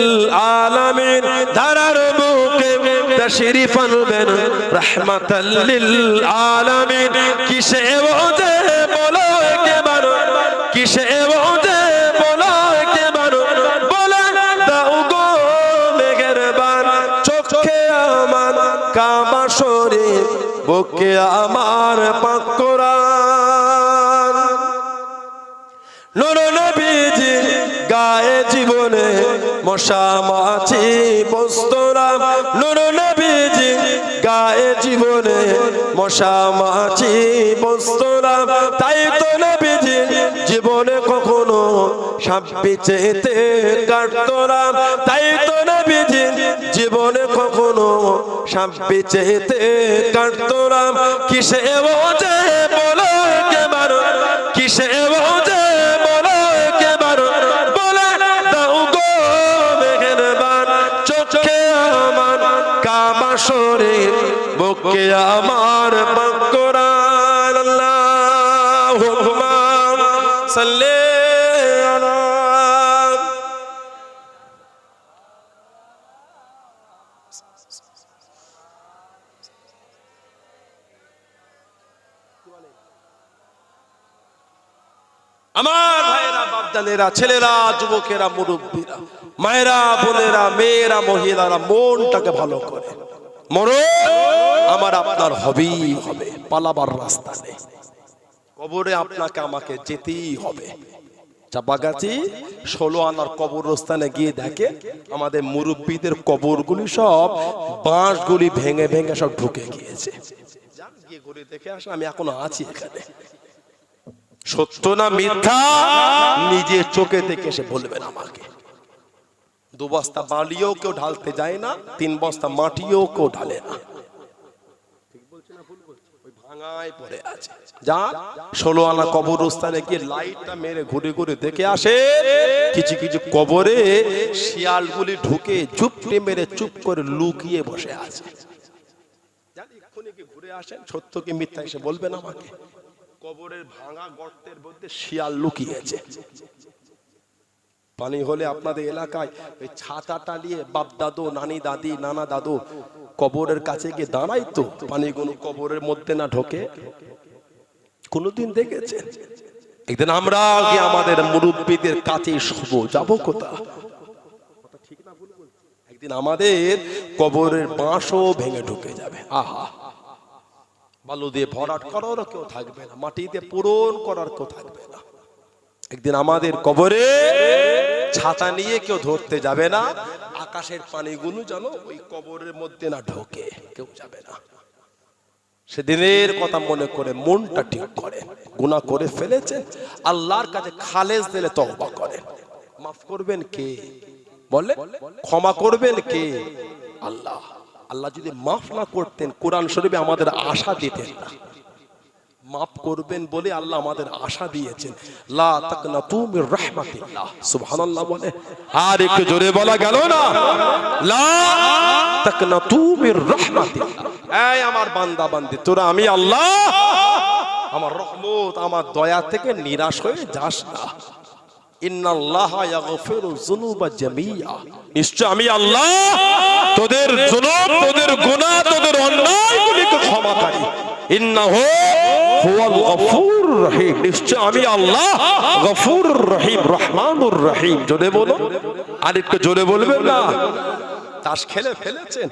আলামিন। ধারার বুকে তশরিফ আনবেন রাহমাতাল লিল আলামিন। কিসে ওজে বলো একেবারে, কিসে ওজে বলো একেবারে, বলে দাও গো মেহেরবান। চোখে আমার কাবা শরীফ, বুকে আমার পাক কোরআন। নূর নবীজি গায়ে জীবনে মশা মাছি বস্তরা। নূর নবীজি গায়ে জীবনে মশা মাছি বস্তরা। তাই তো নবীজি জীবনে কখনো সাপ বিছেতে কাটতো না। তাই তো নবীজি জীবনে কখনো সাপ বিছেতে কাটতো না। কিসে ওজে বলো একেবারে, কিসে ওজে বলো একেবারে, বলে দাও গো মেহেরবান। চোখে আমার কাবা বুকে আমার কোরআন আল্লাহুম্মা সাল্লি আলা আমার ভাইরা বাপদানেরা ছেলেরা যুবকেরা মুরব্বীরা মায়েরা বোনেরা মেয়েরা মহিলারা মনটাকে ভালো করে মরণ আমার আপনার হবেই হবে, পালাবার রাস্তা নেই। কবরে আপনাকে আমাকে যেতেই হবে। চাপাগাছি 16 আনার কবরস্থানে গিয়ে দেখে আমাদের মুরব্বীদের কবরগুলি সব বাঁশগুলি ভেঙে ভেঙে সব ঢুকে গিয়েছে। যান গিয়ে ঘুরে দেখে আসেন, আমি এখনো আছি এখানে। সত্য না মিথ্যা নিজের চোখে দেখে সে বলবেন আমাকে। 2 বস্তা বালিও কেউ ঢালতে যায় না, 3 বস্তা মাটিও কেউ ঢালে না। ঠিক বলছি না ভুল বলছি? ওই ভাঙায় পড়ে আছে। যা 16 আনা কবরস্থানে গিয়ে লাইটটা মেরে ঘুরে ঘুরে দেখে আসে, কিছু কিছু কবরে শিয়ালগুলি ঢুকে ঝুপড়ে মেরে চুপ করে লুকিয়ে বসে আছে। জানি এক্ষুনি কি ঘুরে আসেন, সত্য কি মিথ্যা এসে বলবেন আমাকে। কবরের ভাঙা গর্তের মধ্যে শিয়াল লুকিয়েছে। পানি হলে আপনাদের এলাকায় ওই ছাতাটা নিয়ে বাপ দাদু নানি দাদি নানা দাদু কবরের কাছে গিয়ে দাঁড়াই তো, পানিগুলো কবরের মধ্যে না ঢোকে। কোনদিন দেখেছেন? একদিন আমরা গিয়ে আমাদের মুরব্বীদের কাছে শোবো, যাবো কোথা? ঠিক না ভুল বলছি? একদিন আমাদের কবরের বাঁশও ভেঙে ঢুকে যাবে। আহা, বালু দিয়ে ভরাট করার কেউ থাকবে না, মাটি দিয়ে পূরণ করার কেউ থাকবে না। একদিন আমাদের কবরে ছাতা নিয়ে কেউ ধরতে যাবে না, আকাশের পানিগুলো যেন ওই কবরের মধ্যে না ঢোকে, কেউ যাবে না। সেদিনের কথা মনে করে মনটা ঠিক করে। গুনাহ করে ফেলেছেন, আল্লাহর কাছে খালেস দিলে তওবা করেন। মাফ করবেন কে? বলে ক্ষমা করবেন কে? আল্লাহ। আল্লাহ যদি মাফ না করতেন কোরআন শরীফে আমাদের আশা দিতেন না। মাফ করবেন বলে আল্লাহ আমাদের আশা দিয়েছেন, লা তাকনাতু মির রাহমাতিল্লাহ। সুবহানাল্লাহ বলে আর একটু জোরে বলা গেল না, লা তাকনাতু মির রাহমাতিল্লাহ। এই আমার বান্দা বান্দি, তোরা আমি আল্লাহ আমার রহমত আমার দয়া থেকে নিরাশ হয়ে যাস না। ইন্নাল্লাহা ইয়াগফিরু যুনুবা জামিআ, নিশ্চয় আমি আল্লাহ তোদের যুনুব তোদের গুনাহ তোদের অন্যায়গুলিকে ক্ষমাকারী। ইন্নাহু হুয়াল গফুর রহিম, নিশ্চয় আমি আল্লাহ গফুরুর রহিম রহমানুর রহিম। জোরে বলো, আরেকটু জোরে বলবেন না? তাস খেলে ফেলেছেন,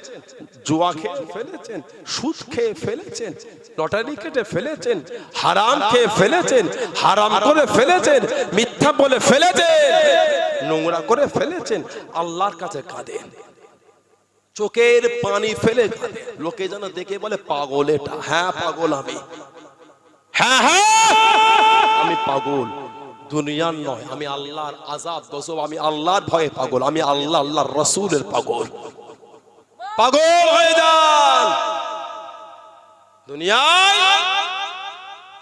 জুয়া খেয়ে ফেলেছেন, সুদ খেয়ে ফেলেছেন, লটারি কেটে ফেলেছেন, হারাম খেয়ে ফেলেছেন, হারাম করে ফেলেছেন, মিথ্যা বলে ফেলেছেন, নোংরা করে ফেলেছেন, আল্লাহর কাছে কাঁদেন, চোখের পানি ফেলে কাঁদেন। লোকে যেন দেখে বলে পাগল এটা। হ্যাঁ পাগল আমি, হ্যাঁ হ্যাঁ আমি পাগল, দুনিয়ার নয়। আমি আল্লাহর আযাব গজব, আমি আল্লাহর ভয়ে পাগল, আমি আল্লাহ আল্লাহর রাসূলের পাগল। পাগল হয়ে যান। দুনিয়ায়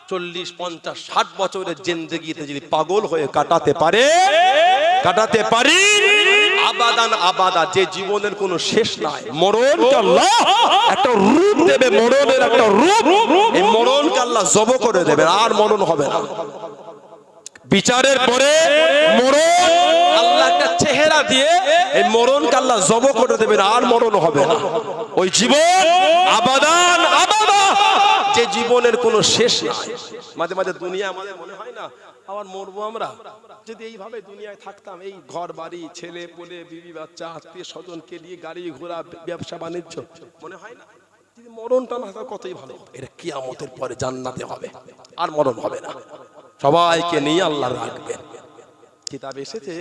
40, 50, 60 বছরের জিন্দেগিতে যদি পাগল হয়ে কাটাতে পারি আবাদান আবাদা, যে জীবনের কোনো শেষ নাই। মরণকে আল্লাহ একটা রূপ দেবে, মরণের একটা রূপ, এই মরণকে আল্লাহ জব করে দেবে, আর মরণ হবে না। বিচারের পরে মরণ আল্লাহ একটা চেহারা দিয়ে এই মরণকে আল্লাহ জব করে দেবেন, আর মরণ হবে না। ওই জীবন আবাদান আবাদা, যে জীবনের কোনো শেষ নাই। মাঝে মাঝে দুনিয়া আমাদের মনে হয় না আবার মরবো আমরা, যদি এইভাবে দুনিয়ায় থাকতাম, এই ঘর বাড়ি ছেলে পোলে বিবি বাচ্চা আত্মীয় স্বজনকে নিয়ে গাড়ি ঘোড়া ব্যবসা বাণিজ্য, মনে হয় না যদি মরণটা না হয় কতই ভালো। এটা কিয়ামতের পরে জান্নাতে হবে, আর মরণ হবে না, সবাইকে নিয়ে আল্লাহ রাখবেন। কিতাবে এসেছে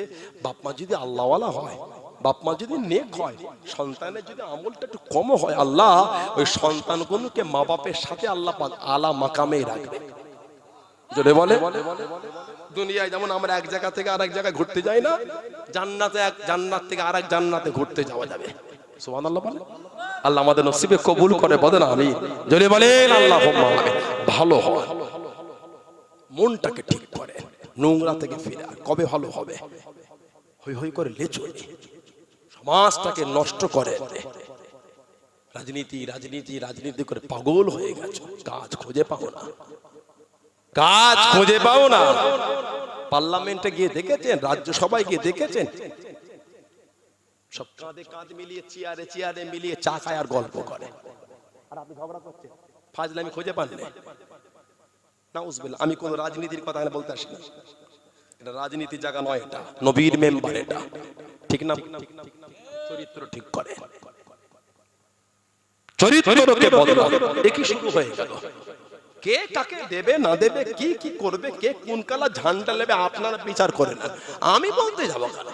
বাপ মা যদি আল্লাহওয়ালা হয়, বাপ মা যদি নেক হয়, সন্তানের যদি আমলটা একটু কম হয়, আল্লাহ ওই সন্তানগুলোকে মা বাপের সাথে আল্লাহ পাক আলা মাকামে রাখবে। জোরে বলে। দুনিয়ায় যেমন আমরা এক জায়গা থেকে আরেক জায়গায় ঘুরতে যাই না, জান্নাতে এক জান্নাত থেকে আরেক জান্নাতে ঘুরতে যাওয়া যাবে। সুবহানাল্লাহ বলে। আল্লাহ আমাদের নসিবে কবুল করে, বলেন আমিন। জোরে বলেন আল্লাহুম্মা আমিন। ভালো হয়, মনটাকে ঠিক করে, নোংরা থেকে ফিরে। কবে ভালো হবে? হই হই করে লেচু সমাজটাকে নষ্ট করে, রাজনীতি রাজনীতি রাজনীতি করে পাগল হয়ে গেছো, কাজ খুঁজে পাও না, কাজ খুঁজে পাও না। পার্লামেন্টে গিয়ে দেখেছেন, রাজ্যসভায় গিয়ে দেখেছেন, সব কাঁধে কাঁধ মিলিয়ে চেয়ারে চেয়ারে মিলিয়ে চা খায় আর গল্প করে, আর আপনি ঝগড়া করছেন। ফাজলামি খুঁজে পান না। নাউজুবিল্লাহ, আমি কোন রাজনীতির কথা বলতে আসি না, এটা রাজনীতি জায়গা নয়, এটা নবীর মেম্বার, এটা ঠিক না? চরিত্র ঠিক করে, চরিত্রকে বদলায়, একই শুরু হয়ে গেল। কে কাকে দেবে না দেবে, কি কি করবে, কে কোন কালা ঝান্ডা নেবে, আপনারা বিচার করে না, আমি বলতে যাবো কেন?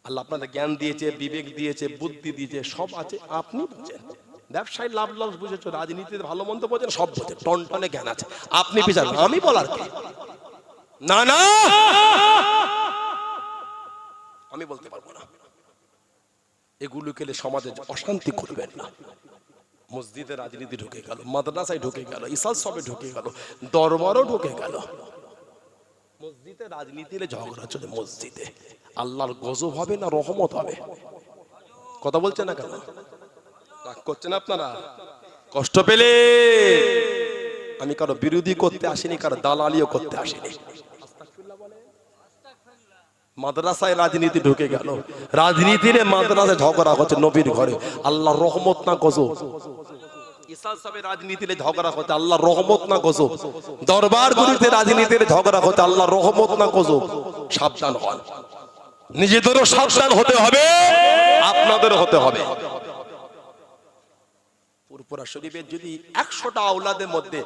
আল্লাহ আপনাদের জ্ঞান দিয়েছে, বিবেক দিয়েছে, বুদ্ধি দিয়েছে, সব আছে, আপনি বুঝেন। ব্যবসায় লাভ লস বুঝেছো, রাজনীতিতে ভালো মন্দ বোঝেন, সব বোঝেন, টনটনে জ্ঞান আছে, আপনি বিচার, আমি বলার কি? না না, আমি বলতে পারবো না। এগুলো কেলে সমাজে অশান্তি করবেন না। মসজিদে রাজনীতি ঢুকে গেল, মাদ্রাসায় ঢুকে গেল, ইসাল সবে ঢুকে গেল, দরবারও ঢুকে গেল। মসজিদে রাজনীতি হলে ঝগড়া চলে মসজিদে, আল্লাহর গজব হবে না রহমত হবে? কথা বলছেন না কেন? রাগ করছেন আপনারা? কষ্ট পেলে আমি কারো বিরোধী করতে আসিনি, কারো দালালিও করতে আসিনি। মাদ্রাসায় রাজনীতি ঢুকে গেল, রাজনীতির মাদ্রাসায় ঝগড়া হচ্ছে নবীর ঘরে, আল্লাহর রহমত না গজব? ইসাল সবে রাজনীতিতে ঝগড়া হচ্ছে, আল্লাহর রহমত না গজব? দরবারগুলিতে রাজনীতিতে ঝগড়া হচ্ছে, আল্লাহর রহমত না গজব? সাবধান হন, নিজেদেরও সাবধান হতে হবে, আপনাদেরও হতে হবে। পুরপুরা শরীফের যদি 100টা আওলাদের মধ্যে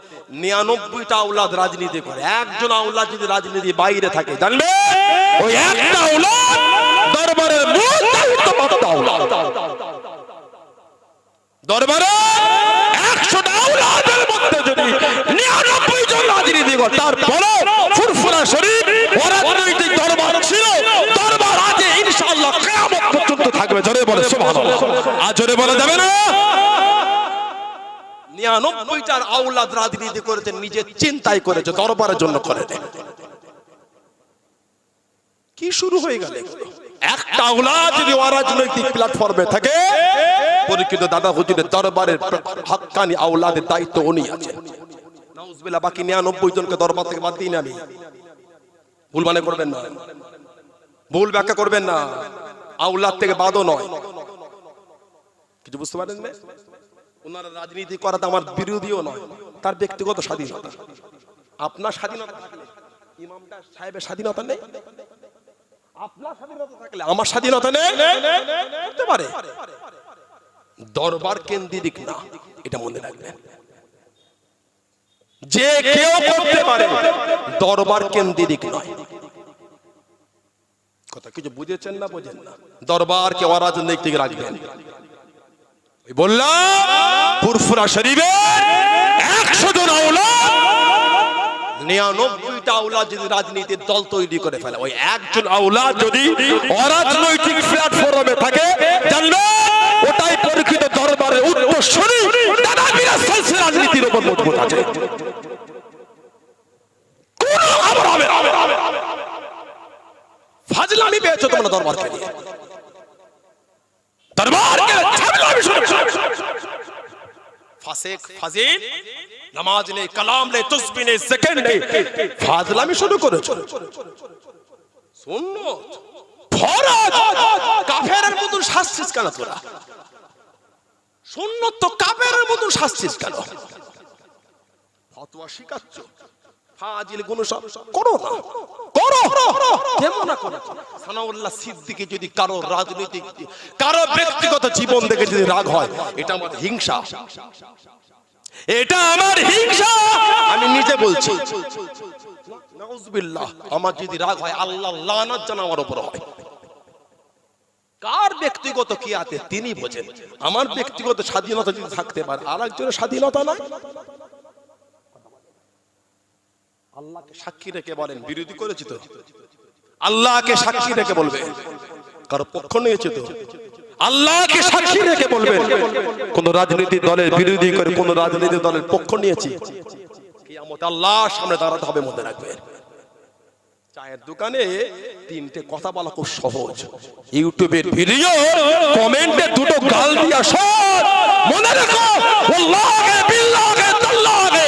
99টা আওলাদ রাজনীতি করে, একজন আওলাদ যদি রাজনীতি বাইরে থাকে, জানবে ওই একটা আওলাদ দরবারের মূল দায়িত্বপ্রাপ্ত আওলাদ। দরবারে 100টা আওলাদের মধ্যে যদি 99 জন রাজনীতি করে, তারপরে ফুরফুরা শরীফ রাজনৈতিক দরবার ছিল, দরবার আজ ইনশাআল্লাহ কিয়ামত পর্যন্ত থাকবে। জোরে বলে সুবহানাল্লাহ। আর জোরে বলা যাবে না? 99টার আওলাদ রাজনীতি করেছে, নিজের চিন্তাই করেছে, দরবারের জন্য করে না। কি শুরু হয়ে গেল? একটা আওলাদ যদি অরাজনৈতিক প্ল্যাটফর্মে থাকে, পরিচিত দাদা হুজুরের দরবারের হক্কানি আওলাদের দায়িত্ব উনি আছেন। নাউজুবিল্লাহ, বাকি 99 জনকে দরবার থেকে বাদ দিই না আমি। ভুল মানে করবেন না, ভুল ব্যাখ্যা করবেন না, আওলাদ থেকে বাদও নয়। কিছু বুঝতে পারেন না? ওনারা রাজনীতি করাতে আমার বিরোধীও নয়, তার ব্যক্তিগত স্বাধীনতা। আপনার স্বাধীনতা থাকলে ইমামটা সাহেবের স্বাধীনতা নেই, আপনার স্বাধীনতা থাকলে আমার স্বাধীনতা নেই, করতে পারে। দরবার কেন্দ্রিক না, এটা মনে রাখবেন। যে কেউ করতে পারে, দরবার কেন্দ্রিক নয়। কথা কিছু বুঝেছেন না বোঝেন না? দরবারকে অরাজনৈতিক রাখবেন। বললাম ফুরফুরা শরীফের 100 জন আওলাদ, 99টা আওলাদ যদি রাজনীতির দল তৈরি করে ফেলে, ওই একজন আওলাদ যদি অরাজনৈতিক প্ল্যাটফর্মে থাকে, জানবে ওটাই পরীক্ষিত দরবারের উত্তরসূরি, দাদাগিরি চলছে রাজনীতির উপর মজবুত আছে। কোন খবর হবে ফাজলামি পেয়েছো তোমরা দরবারকে নিয়ে, দরবারকে ফাজলামি শুরু ফাসিক ফাজিল, নামাজ নেই, কালাম নেই, তাসবিহ নেই, সেকেন্ড নেই, ফাজলামি শুরু করেছো। সুন্নাত ফরজ কাফেরের মতন শাস্তিস কেন তোরা? সুন্নাত তো কাফেরের মতন শাস্তিস কেন? ফতোয়া শিখাচ্ছ, ফাজিল গুণ সব করো না, করো কেমন না করো। সানাউল্লাহ সিদ্দিকী যদি কারো রাজনৈতিক, কারো ব্যক্তিগত জীবন দেখে যদি রাগ হয়, এটা আমার হিংসা, এটা আমার হিংসা, আমি নিজে বলছি। নাউজুবিল্লাহ, আমার যদি রাগ হয়, আল্লাহ লানত যেন আমার উপর হয়। কার ব্যক্তিগত কি আছে তিনি বোঝেন। আমার ব্যক্তিগত স্বাধীনতা যদি থাকতে পারে, আরেকজনের স্বাধীনতা নাই। আল্লাহকে সাক্ষী রেখে বলেন, বিরোধী করেছি তো, আল্লাহকে সাক্ষী রেখে বলবে, কারো পক্ষ নিয়েছে তো, আল্লাহকে সাক্ষী রেখে বলবেন। কোন রাজনৈতিক দলের বিরোধী করে কোন রাজনৈতিক দলের পক্ষ নিয়েছি, কিয়ামতে আল্লাহর সামনে দাঁড়াতে হবে, মনে রাখবেন। চায়ের দোকানে তিনটে কথা বলা খুব সহজ। ইউটিউবের ভিডিও কমেন্টে দুটো গাল দিয়া শোন, মনে রেখো আল্লাহে বিল্লাহে তাল্লাহে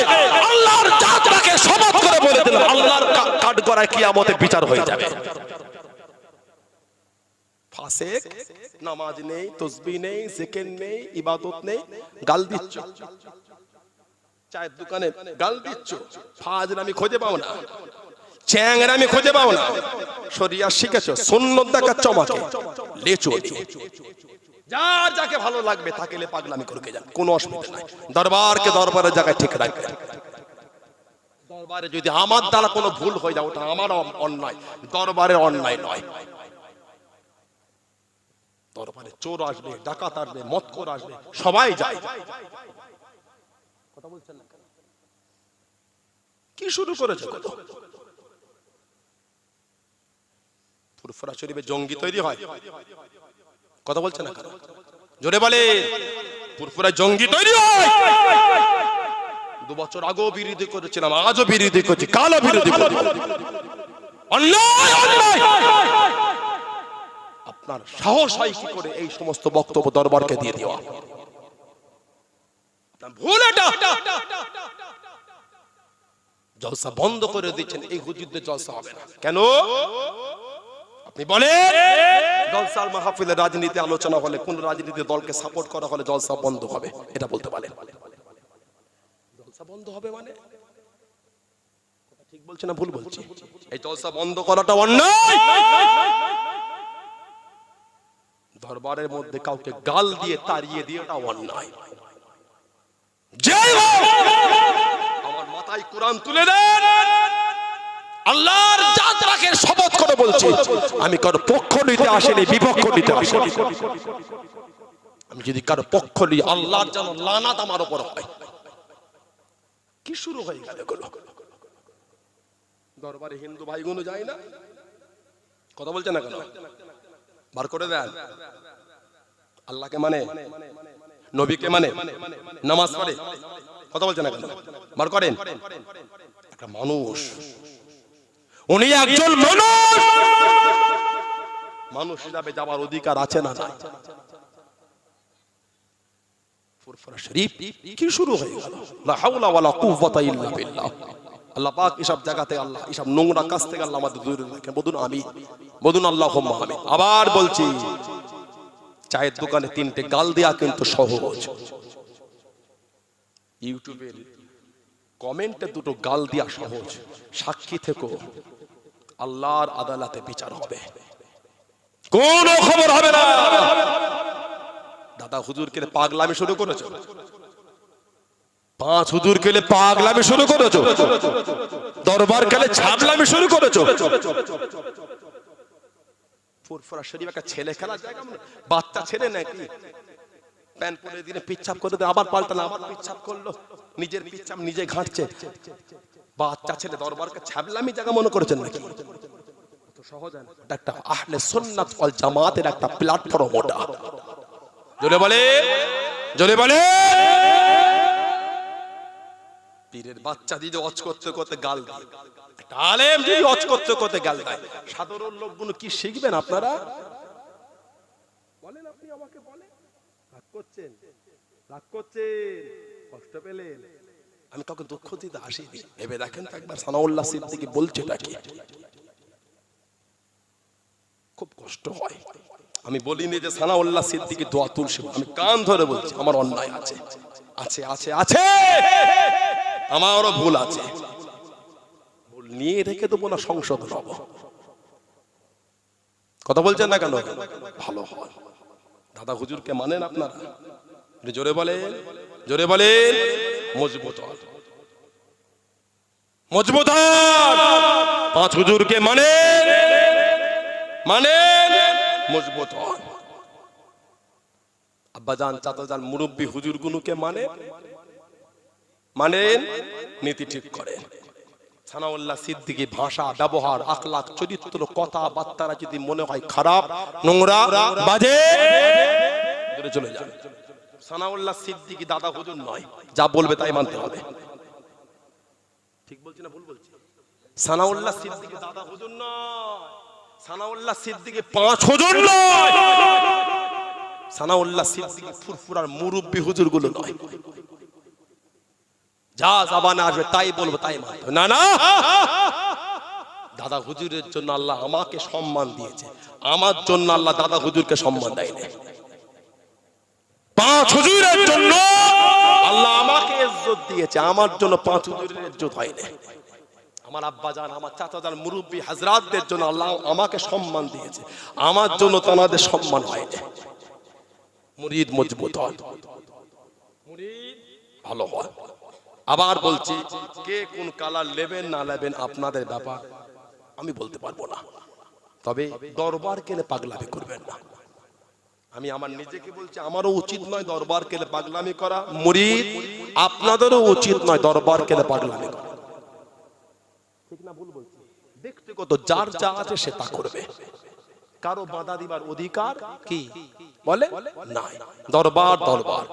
আল্লাহর জাতটাকে শপথ করে বলে দিলাম, আল্লাহর কাঠগড়ায় কিয়ামতে বিচার হয়ে যাবে। ফাসিক, নামাজ নেই, তাসবিহ নেই, জিকির নেই, ইবাদত নেই, গাল দিচ্ছ। চায়ের দোকানে গাল দিচ্ছ, ফাজলামি খুঁজে পাও না, চ্যাংরামি খুঁজে পাও না, শরিয়া শিখেছো, সুন্নাত দেখাচ্ছ আমাকে, লেচো যার যাকে ভালো লাগবে তাকে লে পাগলামি করে যান, কোনো অসুবিধা নাই। দরবারকে দরবারের জায়গায় ঠিক রাখবেন। দরবারে যদি আমার দ্বারা কোনো ভুল হয়ে যায় ওটা আমার অন্যায়, দরবারের অন্যায় নয়। দরবারে চোর আসবে, ডাকাত আসবে, মদখোর আসবে, সবাই যায়। কথা বলছেন না কেন? কি শুরু করেছে? কত ফুরফুরা শরীফে জঙ্গি তৈরি হয়, কথা বলছেন না কেন? জোরে বলে, ফুরফুরা জঙ্গি তৈরি হয়। 2 বছর আগেও বিরোধী করেছিলাম, আজও বিরোধী করছি, কালও বিরোধী করব। অন্যায় অন্যায়। আপনার সাহস হয় কি করে এই সমস্ত বক্তব্য দরবারকে দিয়ে দেওয়া? ভুল এটা। জলসা বন্ধ করে দিচ্ছেন, এই হুজুরদের জলসা হবে না কেন? আপনি বলেন, জলসার মাহফিলে রাজনীতি আলোচনা হলে, কোন রাজনীতি দলকে সাপোর্ট করা হলে জলসা বন্ধ হবে, এটা বলতে পারেন? জলসা বন্ধ হবে মানে ঠিক বলছে না ভুল বলছি? এই জলসা বন্ধ করাটা অন্যায়। দরবারের মধ্যে কাউকে গাল দিয়ে তাড়িয়ে দিয়ে ওটা অন্যায়। আমার মাথায় কোরআন তুলে দেন, আল্লাহর জাতরাকে শপথ করে বলছি, আমি কারো পক্ষ নিতে আসিনি, বিপক্ষ নিতে আসিনি। আমি যদি কারো পক্ষ নিই, আল্লাহর যেন লানাত আমার উপর হয়। কি শুরু হয়ে গেল এগুলো? দরবারে হিন্দু ভাইগুলো যায় না, কথা বলছে না কেন? বার করে দেন। আল্লাহকে মানে, নবীকে মানে, নামাজ পড়ে, কথা বলছে না কেন? বার করেন। একটা মানুষ, উনি একজন মানুষ, মানুষ হিসাবে যাবার অধিকার আছে না নাই? ফুরফুরা শরীফ কি শুরু হয়ে গেল? লা হাওলা ওয়ালা কুওয়াতা ইল্লা বিল্লাহ। আল্লাহ পাক এসব জায়গাতে, আল্লাহ এসব নোংরা কাজ থেকে আল্লাহ আমাদের দূরে রাখেন। বলুন আমিন, বলুন আল্লাহুম্মা আমিন। আবার বলছি, চায়ের দোকানে 3টে গাল দেয়া কিন্তু সহজ। ইউটিউবের কমেন্টে 2টো গাল দেয়া সহজ। সাক্ষী থেকো, আল্লাহর আদালতে বিচার হবে, কোনো খবর হবে না। দাদা হুজুর কে পাগলামি শুরু করেছো, 5 হুজুর কে পাগলামি শুরু করেছো, দরবার কালে ছাবলামি শুরু করেছো। ফুরফুরা শরীফ একটা ছেলে খেলার জায়গা, বাচ্চা ছেলে নাকি? প্যান পরে দিনে পিচ্ছাপ করে দেয়, আবার পাল্টানো, আবার পিচ্ছাপ করলো, নিজের পিচ্ছাপ নিজে ঘাঁটছে। বাচ্চা ছেলে দরবারকে ছাবলামি জায়গা মনে করেছেন নাকি? তো সহজ না, এটা একটা আহলে সুন্নাত ওয়াল জামাতের একটা প্ল্যাটফর্ম। ওটা জোরে বলে, জোরে বলে। পীরের বাচ্চা দিদি অজ করতে করতে গাল দেয়, একটা আলেম যদি অজ করতে করতে গাল দেয়, সাধারণ লোকগুলো কি শিখবেন আপনারা? বলেন, আপনি আমাকে বলেন। রাগ করছেন, রাগ করছেন, কষ্ট পেলেন? আমি কাউকে দুঃখ দিতে আসিনি, ভেবে দেখেন তো একবার সানাউল্লাহ সিদ্দিকী বলছে নাকি? খুব কষ্ট হয়। আমি বলিনি যে সানাউল্লাহ সিদ্দিকী দোয়া তুলছি, আমি কান ধরে বলছি আমার অন্যায় আছে, আছে আছে আছে, আমারও ভুল আছে, ভুল নিয়ে রেখে দেবো না, সংশোধন হবো। কথা বলছেন না কেন? ভালো হয়। দাদা হুজুরকে মানেন আপনারা? জোরে বলেন, জোরে বলেন। মজবুত মজবুত 5 হুজুরকে মানেন, মানেন, মজবুত হন। আব্বাজান, চাচাজান, মুরব্বী হুজুরগুলোকে মানেন, মানেন, নীতি ঠিক করেন। সানাউল্লাহ সিদ্দিকী ভাষা, ব্যবহার, আখলাক, চরিত্র, কথা বার্তারা যদি মনে হয় খারাপ, নোংরা, বাজে, দূরে চলে যান। সানাউল্লাহ সিদ্দিকী দাদা হুজুর নয়, যা বলবে তাই মানতে হবে। ঠিক বলছি না ভুল বলছি? সানাউল্লাহ সিদ্দিকী দাদা হুজুর নয়, সানাউল্লাহ সিদ্দিকী 5 হুজুর নয়, সানাউল্লাহ সিদ্দিকী ফুরফুরার মুরব্বি হুজুর গুলো নয়। যা জাবানে আসবে তাই বলবো, তাই মানবো না। না, দাদা হুজুরের জন্য আল্লাহ আমাকে সম্মান দিয়েছে, আমার জন্য আল্লাহ দাদা হুজুরকে সম্মান দেয়নি। 5 হুজুরের জন্য আল্লাহ আমাকে ইজ্জত দিয়েছে, আমার জন্য 5 হুজুরের ইজ্জত হয়নি। আমার আব্বা জান, আমার চাচা জান, মুরব্বি হযরতদের জন্য আল্লাহ আমাকে সম্মান দিয়েছে, আমার জন্য তাদের সম্মান হয়নি। মুরিদ মজবুত হয়, মুরিদ ভালো হয়। আবার বলছি, কে কোন কালার নেবেন না নেবেন আপনাদের ব্যাপার, আমি বলতে পারবো না। তবে দরবার কেলে পাগলামি করবেন না। আমি আমার নিজেকে বলছি, আমারও উচিত নয় দরবার কেলে পাগলামি করা। মুরিদ আপনাদেরও উচিত নয় দরবার কেলে পাগলামি করা। ঠিক না ভুল বলছি? ব্যক্তিগত যার যা আছে সে তা করবে, কারো বাধা দিবার অধিকার কি বলে নাই। দরবার দরবার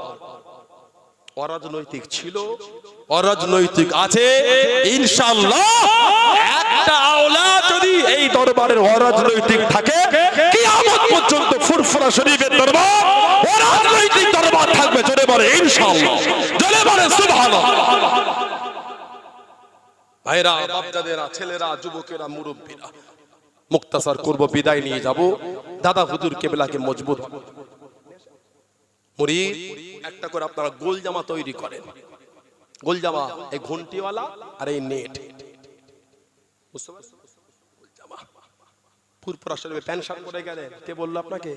অরাজনৈতিক ছিল, অরাজনৈতিক আছে, ইনশাআল্লাহ একটা আওলা যদি এই দরবারের অরাজনৈতিক থাকে, কিয়ামত পর্যন্ত ফুরফুরা শরীফের দরবার অরাজনৈতিক দরবার থাকবে। জোরে বলে ইনশাআল্লাহ, জোরে বলে সুবহানাল্লাহ। ভাইরা, বাপজাদেরা, ছেলেরা, যুবকেরা, মুরব্বীরা, মুক্তাসার করব, বিদায় নিয়ে যাব। দাদা হুজুর কেবলাকে মজবুত মুরিদ একটা করে আপনারা গোল জামা তৈরি করেন। গোল জামা, এই ঘন্টিওয়ালা আর এই নেট, বুঝতে পারছেন? গোল জামা ফুরফুরা শরীফে প্যান্ট শার্ট পরে গেলেন, কে বললো আপনাকে?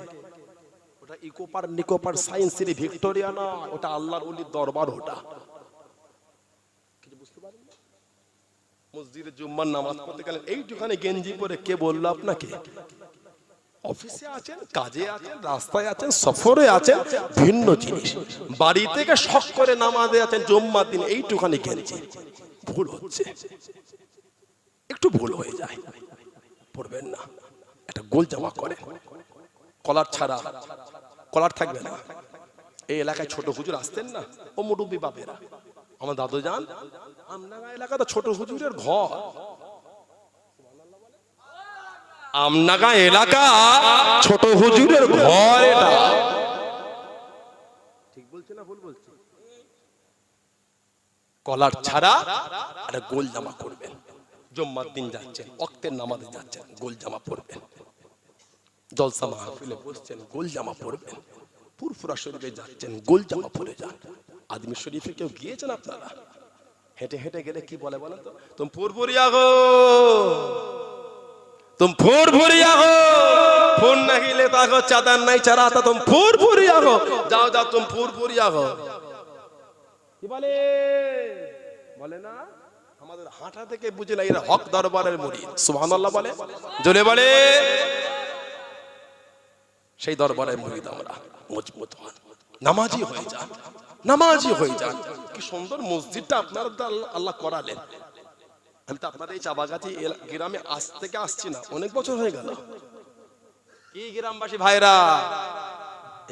ওটা ইকোপার নিকোপার সায়েন্স সিটি ভিক্টোরিয়া না, ওটা আল্লাহর ওলির দরবার। ওটা কিছু বুঝতে পারেন? মসজিদে জুম্মার নামাজ পড়তে গেলেন এইটুখানি গেঞ্জি পরে, কে বললো আপনাকে? অফিসে আছেন, কাজে আছেন, রাস্তায় আছেন, সফরে আছেন, ভিন্ন জিনিস। বাড়ি থেকে শখ করে নামাজে আছেন, জুম্মার দিন এইটুখানি গেঞ্জি। ভুল হচ্ছে, একটু ভুল হয়ে যায়, পড়বেন না। একটা গোল জামা করে, কলার ছাড়া, কলার থাকবে না। এই এলাকায় ছোট হুজুর আসতেন না, ও মুরব্বি বাপেরা, আমার দাদু যান, আমনাগা এলাকাটা ছোট হুজুরের ঘর। আমনাগা এলাকা ছোট হুজুরের ঘর, এটা ঠিক বলছে না ভুল বলছে? কলার ছাড়া একটা গোল জামা পরবেন। জুম্মার দিন যাচ্ছেন, ওয়াক্তের নামাজে যাচ্ছেন, গোল জামা পরবেন। জলসা মাহফিলে বসছেন, গোল জামা পরবেন। ফুরফুরা শরীফে যাচ্ছেন, গোল জামা পরে যান। আদমি শরীফে কেউ গিয়েছেন আপনারা? হেঁটে হেঁটে গেলে কি বলে বলেন তো? তুমি ফুরফুরিয়া গো, तुम फुरफुरिया हो, फुर नहीं लेता हो, चादर नहीं चराता, तुम फुरफुरिया हो, जाओ जाओ तुम फुरफुरिया हो। কি বলে? বলে না? আমাদের হাঁটা থেকে বুঝে না এরা হক দরবারের মুরিদ। সুবহানাল্লাহ বলে, জোরে বলে। সেই দরবারের মুরিদ আমরা। মজবুত হন, নামাজি হয়ে যান, নামাজি হয়ে যান। কি সুন্দর মসজিদটা আপনারা আল্লাহ করালেন। আমি তো আপনাদের এই চাবাগাছি গ্রামে আজ থেকে আসছি না, অনেক বছর হয়ে গেল। কি গ্রামবাসী ভাইরা,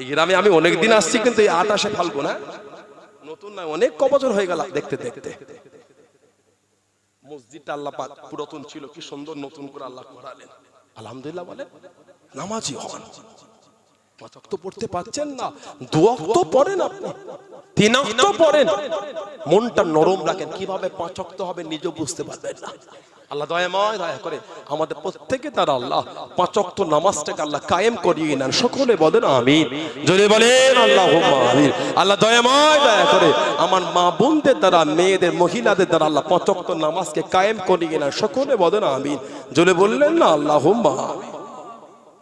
এই গ্রামে আমি অনেক দিন আসছি, কিন্তু এই 28 ফাল্গুন নতুন নয়, অনেক ক বছর হয়ে গেল দেখতে দেখতে। মসজিদটা আল্লাহ পাক পুরাতন ছিল, কি সুন্দর নতুন করে আল্লাহ করালেন। আলহামদুলিল্লাহ বলেন। নামাজি হন। 5 ওয়াক্ত পড়তে পাচ্ছেন না, 2 ওয়াক্ত পড়েন, আপনি 3 ওয়াক্ত পড়েন। মনটা নরম রাখেন, কিভাবে 5 ওয়াক্ত হবে নিজে বুঝতে পারবেন না। আল্লাহ দয়াময় দয়া করে আমাদের প্রত্যেকে দ্বারা আল্লাহ 5 ওয়াক্ত নামাজটাকে আল্লাহ কায়েম করিয়ে নেন। সকলে বলেন আমিন, জোরে বলেন আল্লাহুম্মা আমিন। আল্লাহ দয়াময় দয়া করে আমার মা বোনদের দ্বারা, মেয়েদের, মহিলাদের দ্বারা আল্লাহ 5 ওয়াক্ত নামাজকে কায়েম করিয়ে নেন। সকলে বলেন আমিন, জোরে বললেন না আল্লাহুম্মা আমিন।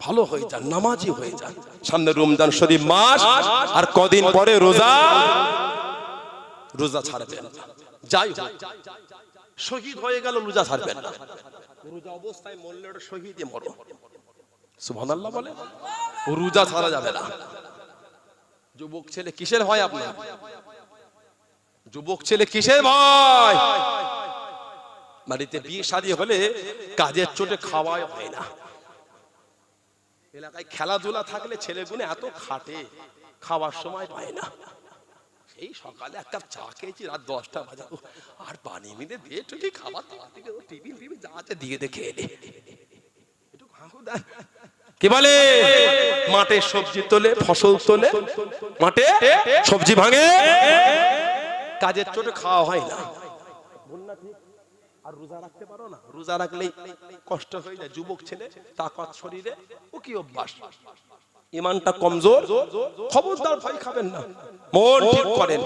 ভালো হয়ে যান, নামাজি হয়ে যান। সামনে রমজান শরীফ মাস, আর কদিন পরে রোজা। রোজা ছাড়বেন না, যাই হোক শহীদ হয়ে গেল, রোজা ছাড়বেন না। রোজা অবস্থায় মরলে ওটা শহীদই মরো। সুবহানাল্লাহ বলে। রোজা ছাড়া যাবে না। যুবক ছেলে কিসের ভয় আপনার? যুবক ছেলে কিসের ভয়? বাড়িতে বিয়ে শাদী হলে কাজের চোটে খাওয়াই হয় না। এলাকায় খেলাধুলা থাকলে ছেলেগুলো এত খাটে, খাওয়ার সময় পায় না। এই সকালে এক কাপ চা খেয়েছি, রাত 10টা বাজে, আর পানি মিলে দিয়ে একটু কি খাবার, টিফিন যা আছে দিয়ে দেখে এলে একটু কি বলে মাঠে সবজি তোলে, ফসল তোলে, মাঠে সবজি ভাঙে, কাজের চোটে খাওয়া হয় না। আর রোজা রাখতে পারো না, রোজা রাখলেই কষ্ট হয়ে যায়। যুবক ছেলে, তাকাত শরীরে, ও কি অভ্যাস, ইমানটা কমজোর, খবরদার ভয় খাবেন না, মন ঠিক করেন।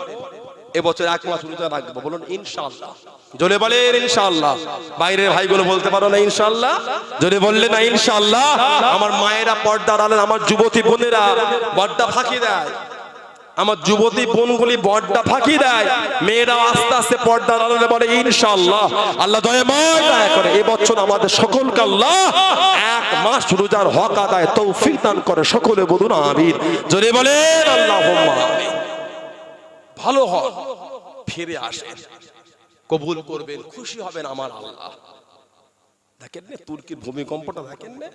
এবছর 1 মাস রোজা রাখবো, বলুন ইনশাআল্লাহ। জোরে বলেন ইনশাআল্লাহ। বাইরের ভাইগুলো বলতে পারো না ইনশাআল্লাহ? জোরে বললে না ইনশাআল্লাহ। আমার মায়েরা পর্দার আড়ালে, আমার যুবতী বোনেরা বড়টা ফাঁকি দেয়, আমার যুবতী বোনগুলি বড়টা ফাঁকি দেয়, মেয়েরাও আস্তে আস্তে পর্দার আড়ালে বলে ইনশাআল্লাহ। আল্লাহ দয়া করে এবছর আমাদের সকলকে আল্লাহ 1 মাস রোজার হক আদায় তৌফিক দান করে, সকলে বলুন আমিন। জোরে বলেন আল্লাহুম্মা আমিন। ভালো হয়, ফিরে আসেন, কবুল করবেন, খুশি হবেন আমার আল্লাহ। দেখেন না তুর্কির ভূমিকম্পটা, দেখেন না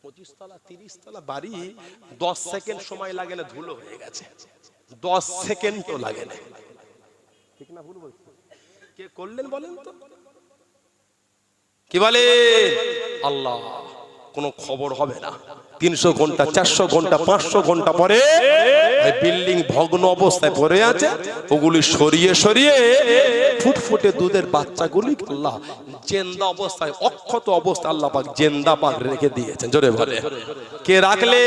25 তলা 30 তলা বাড়ি, 10 সেকেন্ড সময় লাগে না, ধুলো হয়ে গেছে। 10 সেকেন্ড তো লাগে না, ঠিক না ভুল বলছি? কে করলেন বলেন তো? কি বলে আল্লাহ, কোনো খবর হবে না। 300 ঘন্টা 400 ঘন্টা 500 ঘন্টা পরে বিল্ডিং ভগ্ন অবস্থায় পড়ে আছে, ওগুলি সরিয়ে সরিয়ে ফুটফুটে দুধের বাচ্চাগুলি আল্লাহ জেন্দা অবস্থায়, অক্ষত অবস্থায় আল্লাহ পাক জেন্দা পাক রেখে দিয়েছেন। জোরে বলে কে রাখলে?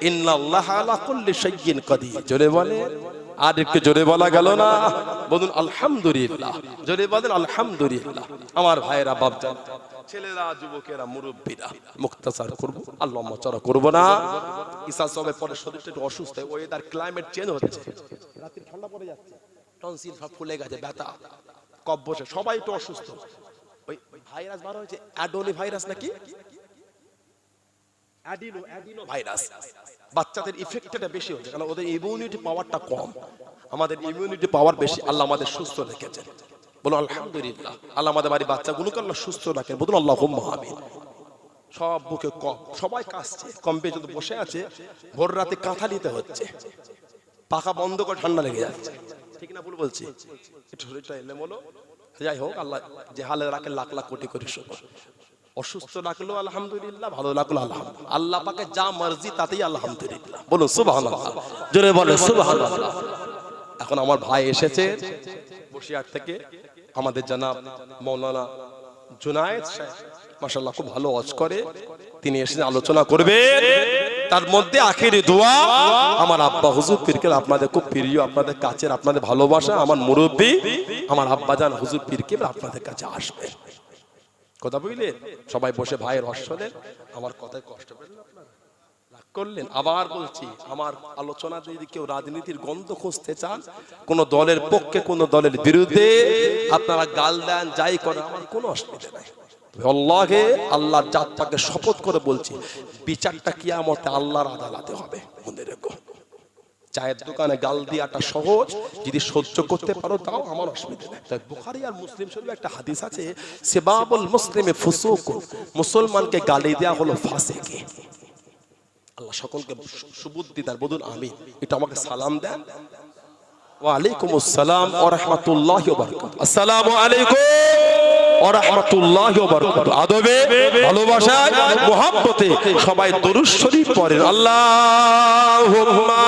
ইন্নাল্লাহা আলা কুল্লি শাইইন কাদির। জোরে বলে, আর একটু জোরে বলা গেল না? বলুন আলহামদুলিল্লাহ। জোরে বলেন আলহামদুলিল্লাহ। আমার ভাইয়েরা, বাপজান, ছেলেরা, যুবকেরা, মুরব্বীরা, মুক্তাসার করব, আল্লাহ চড়া করব না। ঈশা সবে পরে শরীরটা একটু অসুস্থ, ওয়েদার ক্লাইমেট চেঞ্জ হচ্ছে, রাতে ঠান্ডা পড়ে যাচ্ছে, টনসিল সব ফুলে গেছে, ব্যথা, কফ বসে, সবাই একটু অসুস্থ। ওই ভাইরাস বার হয়েছে, অ্যাডোনি ভাইরাস নাকি অ্যাডিনো ভাইরাস, বাচ্চাদের ইফেক্টটা বেশি হচ্ছে, কারণ ওদের ইমিউনিটি পাওয়ারটা কম, আমাদের ইমিউনিটি পাওয়ার বেশি। আল্লাহ আমাদের সুস্থ রেখেছেন, বলুন আলহামদুলিল্লাহ। আল্লাহ আমাদের বাড়ির বাচ্চাগুলোকে আল্লাহ সুস্থ রাখেন, বলুন আল্লাহুম্মা আমিন। সব বুকে কম, সবাই কাশছে, কম্পে যদি বসে আছে, ভোর রাতে কাঁথা নিতে হচ্ছে, পাখা বন্ধ করে ঠান্ডা লেগে যাচ্ছে, ঠিক না ভুল বলছি? একটু শরীরটা এলোমেলো, যাই হোক, আল্লাহ যে হালে রাখে লাখ লাখ কোটি কোটি শুকর। অসুস্থ রাখলো আলহামদুলিল্লাহ, ভালো রাখলো আলহামদুলিল্লাহ, আল্লাহ পাকে যা মর্জি তাতেই আলহামদুলিল্লাহ, বলুন সুবহানাল্লাহ। জোরে বলে সুবহানাল্লাহ। এখন আমার ভাই এসেছে বসিরহাট থেকে, আমাদের জনাব মাওলানা জুনায়েদ সাহেব, মাশাআল্লাহ খুব ভালো ওয়াজ করে, তিনি এসে আলোচনা করবেন। তার মধ্যে আখেরি দোয়া, আমার আব্বা হুজুর পীরকে, আপনাদের খুব প্রিয়, আপনাদের কাছের, আপনাদের ভালোবাসা, আমার মুরব্বী, আমার আব্বাজান হুজুর পীরকে আপনাদের কাছে আসবে। কথা বুঝলেন? সবাই বসে ভাইয়ের হর্ষলেন, আমার কথায় কষ্ট পেলেন আপনারা, রাগ করলেন? আবার বলছি, আমার আলোচনা যদি কেউ রাজনীতির গন্ধ খুঁজতে চান, কোন দলের পক্ষে কোন দলের বিরুদ্ধে আপনারা গাল দেন, যাই করেন, আমার কোনো অসুবিধা নাই। আল্লাহকে, আল্লাহর জাত পাকে শপথ করে বলছি, বিচারটা কিয়ামতে আল্লাহর আদালতে হবে। মনে রেখো, চায়ের দোকানে গাল দিয়াটা সহজ, যদি সহ্য করতে পারো তাও আমার অসুবিধা নেই। তাই বুখারী আর মুসলিম শরীফে একটা হাদিস আছে, সিবাবুল মুসলিমে ফুসুক, মুসলমানকে গালি দেয়া হলো ফাসিকি। আল্লাহ সকলকে সুবুদ্ধি দান, বলুন আমিন। এটা আমাকে সালাম দেন। ওয়া আলাইকুমুস সালাম ওয়া রাহমাতুল্লাহি ওয়া বারাকাতুহু। আসসালামু আলাইকুম ওয়া রাহমাতুল্লাহি ওয়া বারাকাতুহু। আদবে, ভালোবাসায়, মুহাব্বতে সবাই দরুদ শরীফ পড়েন। আল্লাহুম্মা